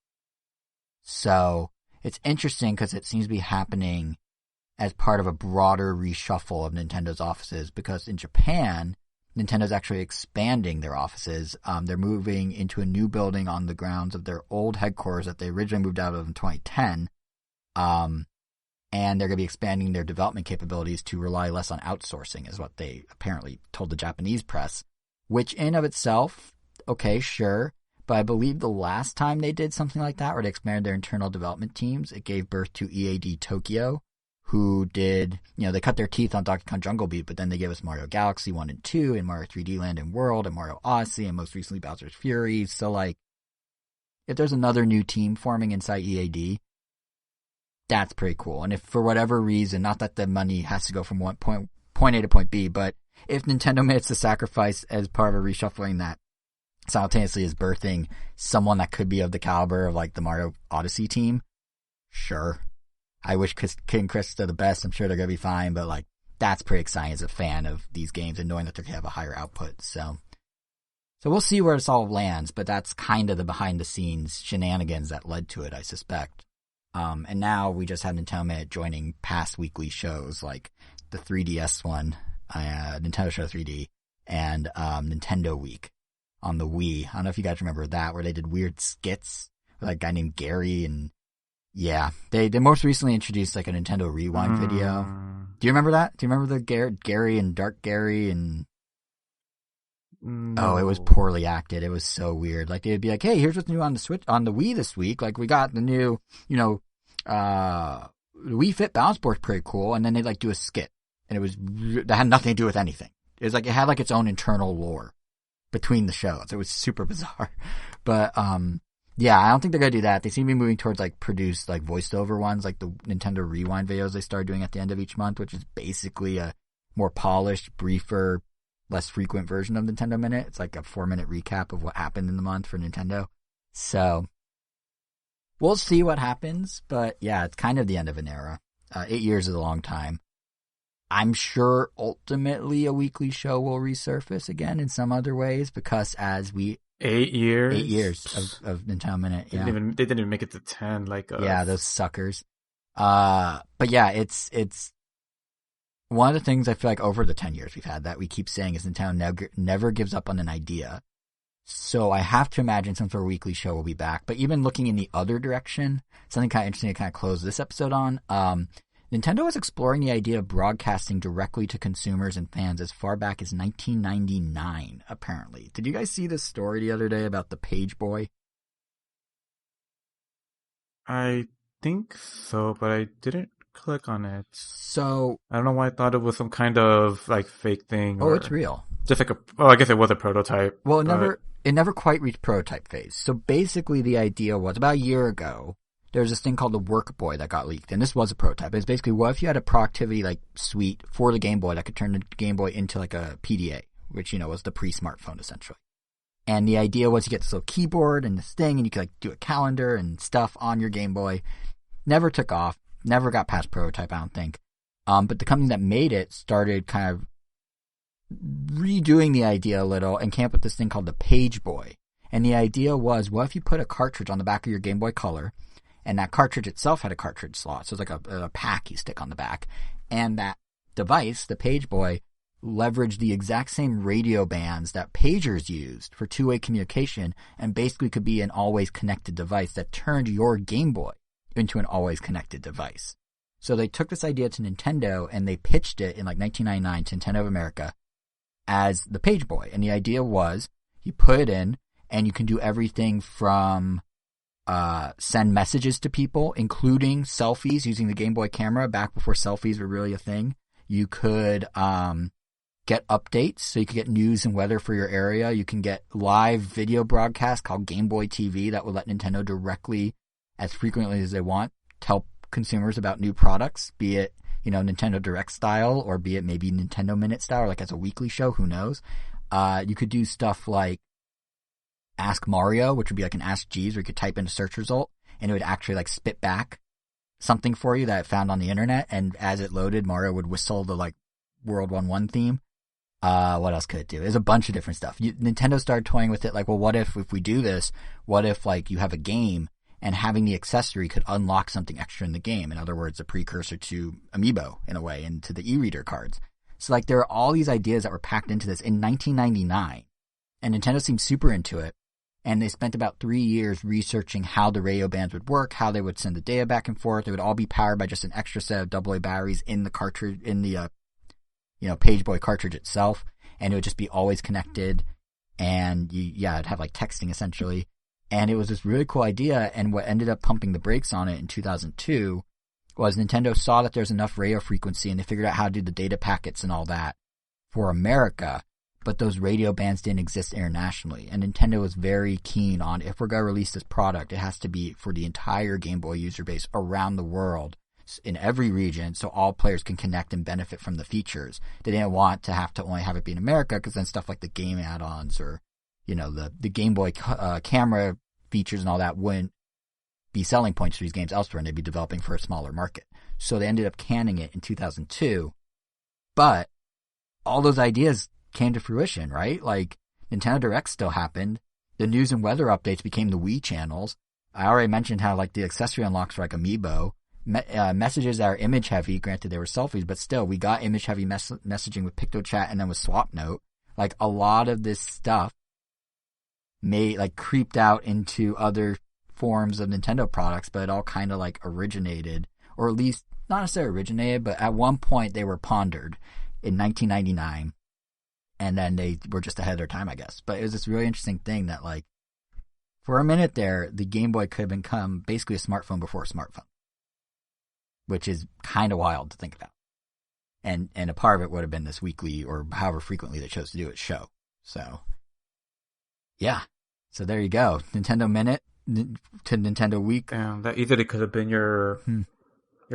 So it's interesting because it seems to be happening as part of a broader reshuffle of Nintendo's offices, because in Japan, Nintendo's actually expanding their offices. They're moving into a new building on the grounds of their old headquarters that they originally moved out of in 2010. and they're going to be expanding their development capabilities to rely less on outsourcing, is what they apparently told the Japanese press, which in of itself, okay, sure. But I believe the last time they did something like that, where they expanded their internal development teams, it gave birth to EAD Tokyo, who did, they cut their teeth on Donkey Kong Jungle Beat, but then they gave us Mario Galaxy 1 and 2, and Mario 3D Land and World, and Mario Odyssey, and most recently Bowser's Fury. So, like, if there's another new team forming inside EAD, that's pretty cool. And if for whatever reason, not that the money has to go from point A to point B, but if Nintendo makes the sacrifice as part of a reshuffling that simultaneously is birthing someone that could be of the caliber of, like, the Mario Odyssey team, sure. I wish Kid and Krista the best. I'm sure they're going to be fine, but, like, that's pretty exciting as a fan of these games and knowing that they're going to have a higher output. So we'll see where this all lands, but that's kind of the behind-the-scenes shenanigans that led to it, I suspect. And now we just have Nintendo Minute joining past weekly shows, like the 3DS one, Nintendo Show 3D, and Nintendo Week on the Wii. I don't know if you guys remember that, where they did weird skits with, like, a guy named Gary, and yeah, they most recently introduced, like, a Nintendo Rewind video. Do you remember that? Do you remember the Gary and Dark Gary and... No. Oh, it was poorly acted. It was so weird. Like, they'd be like, hey, here's what's new on the Switch, on the Wii this week. Like, we got the new, Wii Fit Balance Board, pretty cool. And then they'd, like, do a skit. And it was, that had nothing to do with anything. It was like, it had, like, its own internal lore between the shows. It was super bizarre. But, yeah, I don't think they're going to do that. They seem to be moving towards, like, produced, like, voiced over ones, like the Nintendo Rewind videos they started doing at the end of each month, which is basically a more polished, briefer, less frequent version of Nintendo Minute. It's like a 4-minute recap of what happened in the month for Nintendo. So we'll see what happens, but yeah, it's kind of the end of an era. 8 years is a long time. I'm sure ultimately a weekly show will resurface again in some other ways, because as we 8 years? 8 years of Nintendo Minute. Yeah. They didn't even make it to 10. Like, yeah, those suckers. But yeah, it's one of the things I feel like over the 10 years we've had that we keep saying is Nintendo never gives up on an idea. So I have to imagine some sort of weekly show will be back. But even looking in the other direction, something kind of interesting to kind of close this episode on, Nintendo was exploring the idea of broadcasting directly to consumers and fans as far back as 1999, apparently. Did you guys see this story the other day about the Page Boy? I think so, but I didn't click on it. So I don't know why I thought it was some kind of, like, fake thing. Oh, it's real. Just like I guess it was a prototype. Well, it never quite reached prototype phase. So basically the idea was, about a year ago, there was this thing called the Work Boy that got leaked, and this was a prototype. It's basically, what if you had a productivity, like, suite for the Game Boy that could turn the Game Boy into, like, a PDA, which, was the pre-smartphone, essentially. And the idea was you get this little keyboard and this thing, and you could, like, do a calendar and stuff on your Game Boy. Never took off. Never got past prototype, I don't think. But the company that made it started kind of redoing the idea a little and came up with this thing called the Page Boy. And the idea was, what if you put a cartridge on the back of your Game Boy Color, and that cartridge itself had a cartridge slot, so it's like a pack you stick on the back, and that device, the Page Boy, leveraged the exact same radio bands that pagers used for two-way communication, and basically could be an always connected device that turned your Game Boy into an always connected device. So they took this idea to Nintendo and they pitched it in, like, 1999 to Nintendo of America as the Page Boy. And the idea was, you put it in and you can do everything from send messages to people, including selfies using the Game Boy camera back before selfies were really a thing. You could get updates, so you could get news and weather for your area. You can get live video broadcasts called Game Boy TV that would let Nintendo directly, as frequently as they want, tell consumers about new products, be it, Nintendo Direct style, or be it maybe Nintendo Minute style, or like as a weekly show, who knows. You could do stuff like Ask Mario, which would be like an Ask Jeeves, where you could type in a search result, and it would actually, like, spit back something for you that it found on the internet, and as it loaded, Mario would whistle the, like, World 1-1 theme. What else could it do? There's a bunch of different stuff. Nintendo started toying with it, like, well, what if we do this, what if, like, you have a game, and having the accessory could unlock something extra in the game. In other words, a precursor to Amiibo, in a way, and to the e-reader cards. So, like, there are all these ideas that were packed into this in 1999, and Nintendo seemed super into it. And they spent about 3 years researching how the radio bands would work, how they would send the data back and forth. It would all be powered by just an extra set of AA batteries in the cartridge, in the Pageboy cartridge itself, and it would just be always connected. And it'd have like texting essentially. And it was this really cool idea. And what ended up pumping the brakes on it in 2002 was Nintendo saw that there's enough radio frequency, and they figured out how to do the data packets and all that for America. But those radio bands didn't exist internationally. And Nintendo was very keen on, if we're going to release this product, it has to be for the entire Game Boy user base around the world, in every region, so all players can connect and benefit from the features. They didn't want to have to only have it be in America, because then stuff like the game add-ons or, the Game Boy camera features and all that wouldn't be selling points for these games elsewhere, and they'd be developing for a smaller market. So they ended up canning it in 2002. But all those ideas came to fruition, right? Like, Nintendo Direct still happened. The news and weather updates became the Wii channels. I already mentioned how, like, the accessory unlocks were like Amiibo. Messages that are image heavy, granted they were selfies, but still, we got image heavy messaging with PictoChat and then with SwapNote. Like, a lot of this stuff creeped out into other forms of Nintendo products, but it all kind of like originated, or at least not necessarily originated, but at one point they were pondered in 1999. And then they were just ahead of their time, I guess. But it was this really interesting thing that, like, for a minute there, the Game Boy could have become basically a smartphone before a smartphone, which is kind of wild to think about. And a part of it would have been this weekly, or however frequently they chose to do it, show. So, yeah. So there you go. Nintendo Minute to Nintendo Week. Damn, that easily could have been your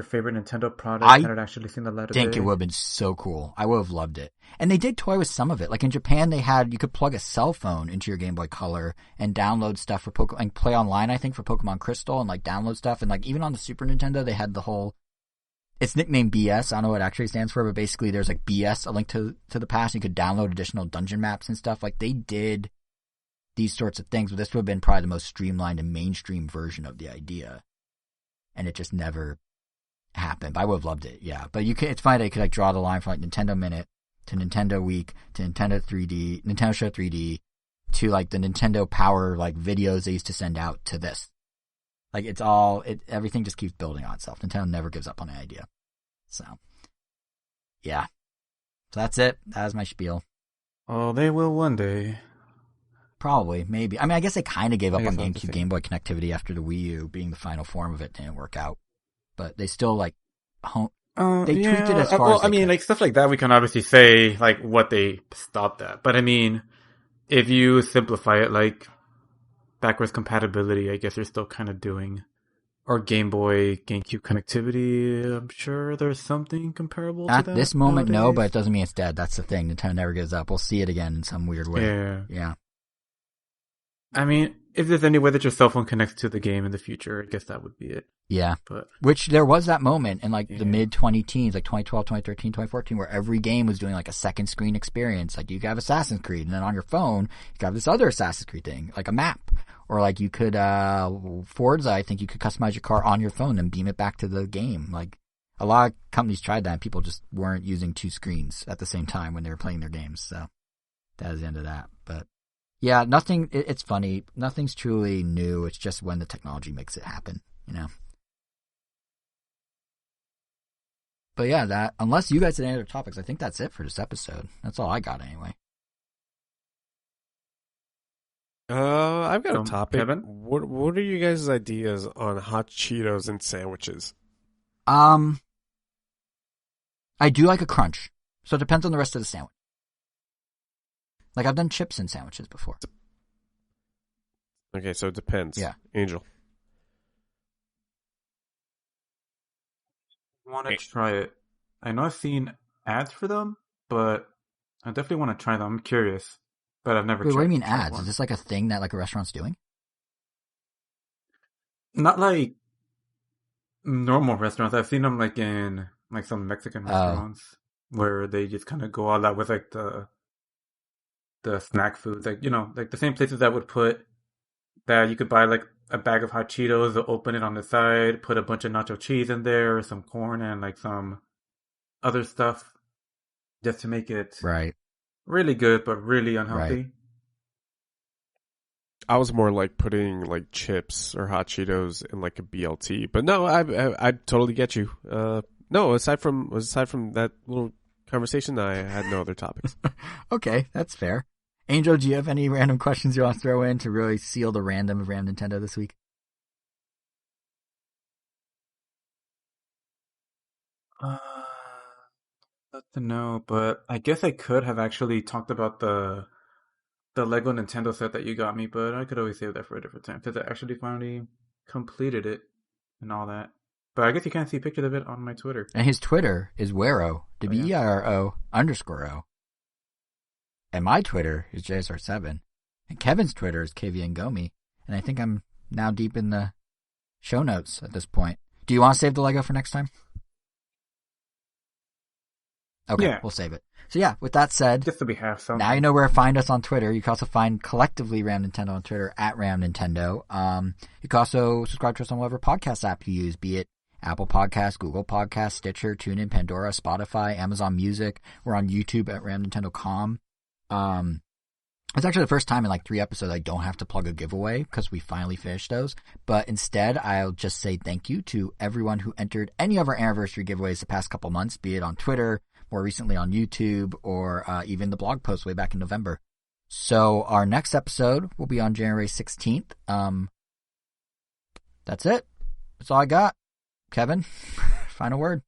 favorite Nintendo product had it actually seen the light of day. I think it would have been so cool. I would have loved it. And they did toy with some of it. Like in Japan, you could plug a cell phone into your Game Boy Color and download stuff for Pokemon, and play online, I think, for Pokemon Crystal, and like download stuff. And like even on the Super Nintendo, they had the whole, it's nicknamed BS. I don't know what it actually stands for, but basically there's like BS, A Link to the Past. You could download additional dungeon maps and stuff. Like they did these sorts of things, but this would have been probably the most streamlined and mainstream version of the idea. And it just never happened. But I would have loved it, yeah. But it's funny that you could like draw the line from like Nintendo Minute to Nintendo Week to Nintendo 3D, Nintendo Show 3D to like the Nintendo Power like videos they used to send out to this. Like everything just keeps building on itself. Nintendo never gives up on an idea. So, yeah. So that's it. That was my spiel. Oh, they will one day. Probably, maybe. I mean, I guess they kind of gave up on GameCube Game Boy connectivity after the Wii U being the final form of it didn't work out. But they still like they tweaked it as far as I mean, like stuff like that we can obviously say like what they stopped at. But I mean, if you simplify it, like backwards compatibility, I guess they're still kind of doing, or Game Boy, GameCube connectivity. I'm sure there's something comparable to that. At this moment, nowadays. No, but it doesn't mean it's dead. That's the thing. Nintendo never gives up. We'll see it again in some weird way. Yeah. I mean, if there's any way that your cell phone connects to the game in the future, I guess that would be it. Yeah. But which there was that moment in like the mid-2010s, like 2012, 2013, 2014, where every game was doing like a second screen experience. Like you could have Assassin's Creed, and then on your phone, you could have this other Assassin's Creed thing, like a map. Or like you could, Forza, I think you could customize your car on your phone and beam it back to the game. Like a lot of companies tried that, and people just weren't using two screens at the same time when they were playing their games. So that is the end of that. But yeah, nothing, it's funny. Nothing's truly new. It's just when the technology makes it happen, you know? But yeah, that, unless you guys had any other topics, I think that's it for this episode. That's all I got anyway. I've got a topic. Kevin? What are you guys' ideas on hot Cheetos and sandwiches? I do like a crunch. So it depends on the rest of the sandwich. Like, I've done chips in sandwiches before. Okay, so it depends. Yeah. Angel. I want to try it. I know I've seen ads for them, but I definitely want to try them. I'm curious, but I've never tried. Wait, what do you mean tried ads? one. Is this like a thing that like a restaurant's doing? Not like normal restaurants. I've seen them like in like some Mexican restaurants where they just kind of go all out with like the snack foods, like, you know, like the same places that would put that you could buy like a bag of hot Cheetos, open it on the side, put a bunch of nacho cheese in there, some corn, and like some other stuff just to make it right, really good but really unhealthy. Right. I was more like putting like chips or hot Cheetos in like a BLT. But no, I totally get you. No, aside from that little conversation, I had no other topics. Okay, that's fair. Angel, do you have any random questions you want to throw in to really seal the random of Ram Nintendo this week? Not to know, but I guess I could have actually talked about the Lego Nintendo set that you got me, but I could always save that for a different time because I actually finally completed it and all that. But I guess you can't see pictures of it on my Twitter. And his Twitter is Wero, WEIRO_. And my Twitter is JSR7. And Kevin's Twitter is KVNGomi. And I think I'm now deep in the show notes at this point. Do you want to save the Lego for next time? Okay, yeah. We'll save it. So yeah, with that said, just so we have something. Now you know where to find us on Twitter. You can also find collectively Ram Nintendo on Twitter at Ram Nintendo. You can also subscribe to us on whatever podcast app you use, be it Apple Podcasts, Google Podcasts, Stitcher, TuneIn, Pandora, Spotify, Amazon Music. We're on YouTube at RamNintendo.com. It's actually the first time in like 3 episodes I don't have to plug a giveaway because we finally finished those. But instead, I'll just say thank you to everyone who entered any of our anniversary giveaways the past couple months, be it on Twitter, more recently on YouTube, or even the blog post way back in November. So our next episode will be on January 16th. That's it. That's all I got. Kevin, final word.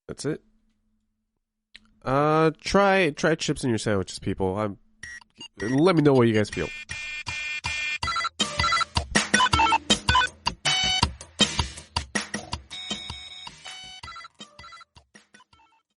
That's it. Try chips in your sandwiches, people. Let me know what you guys feel.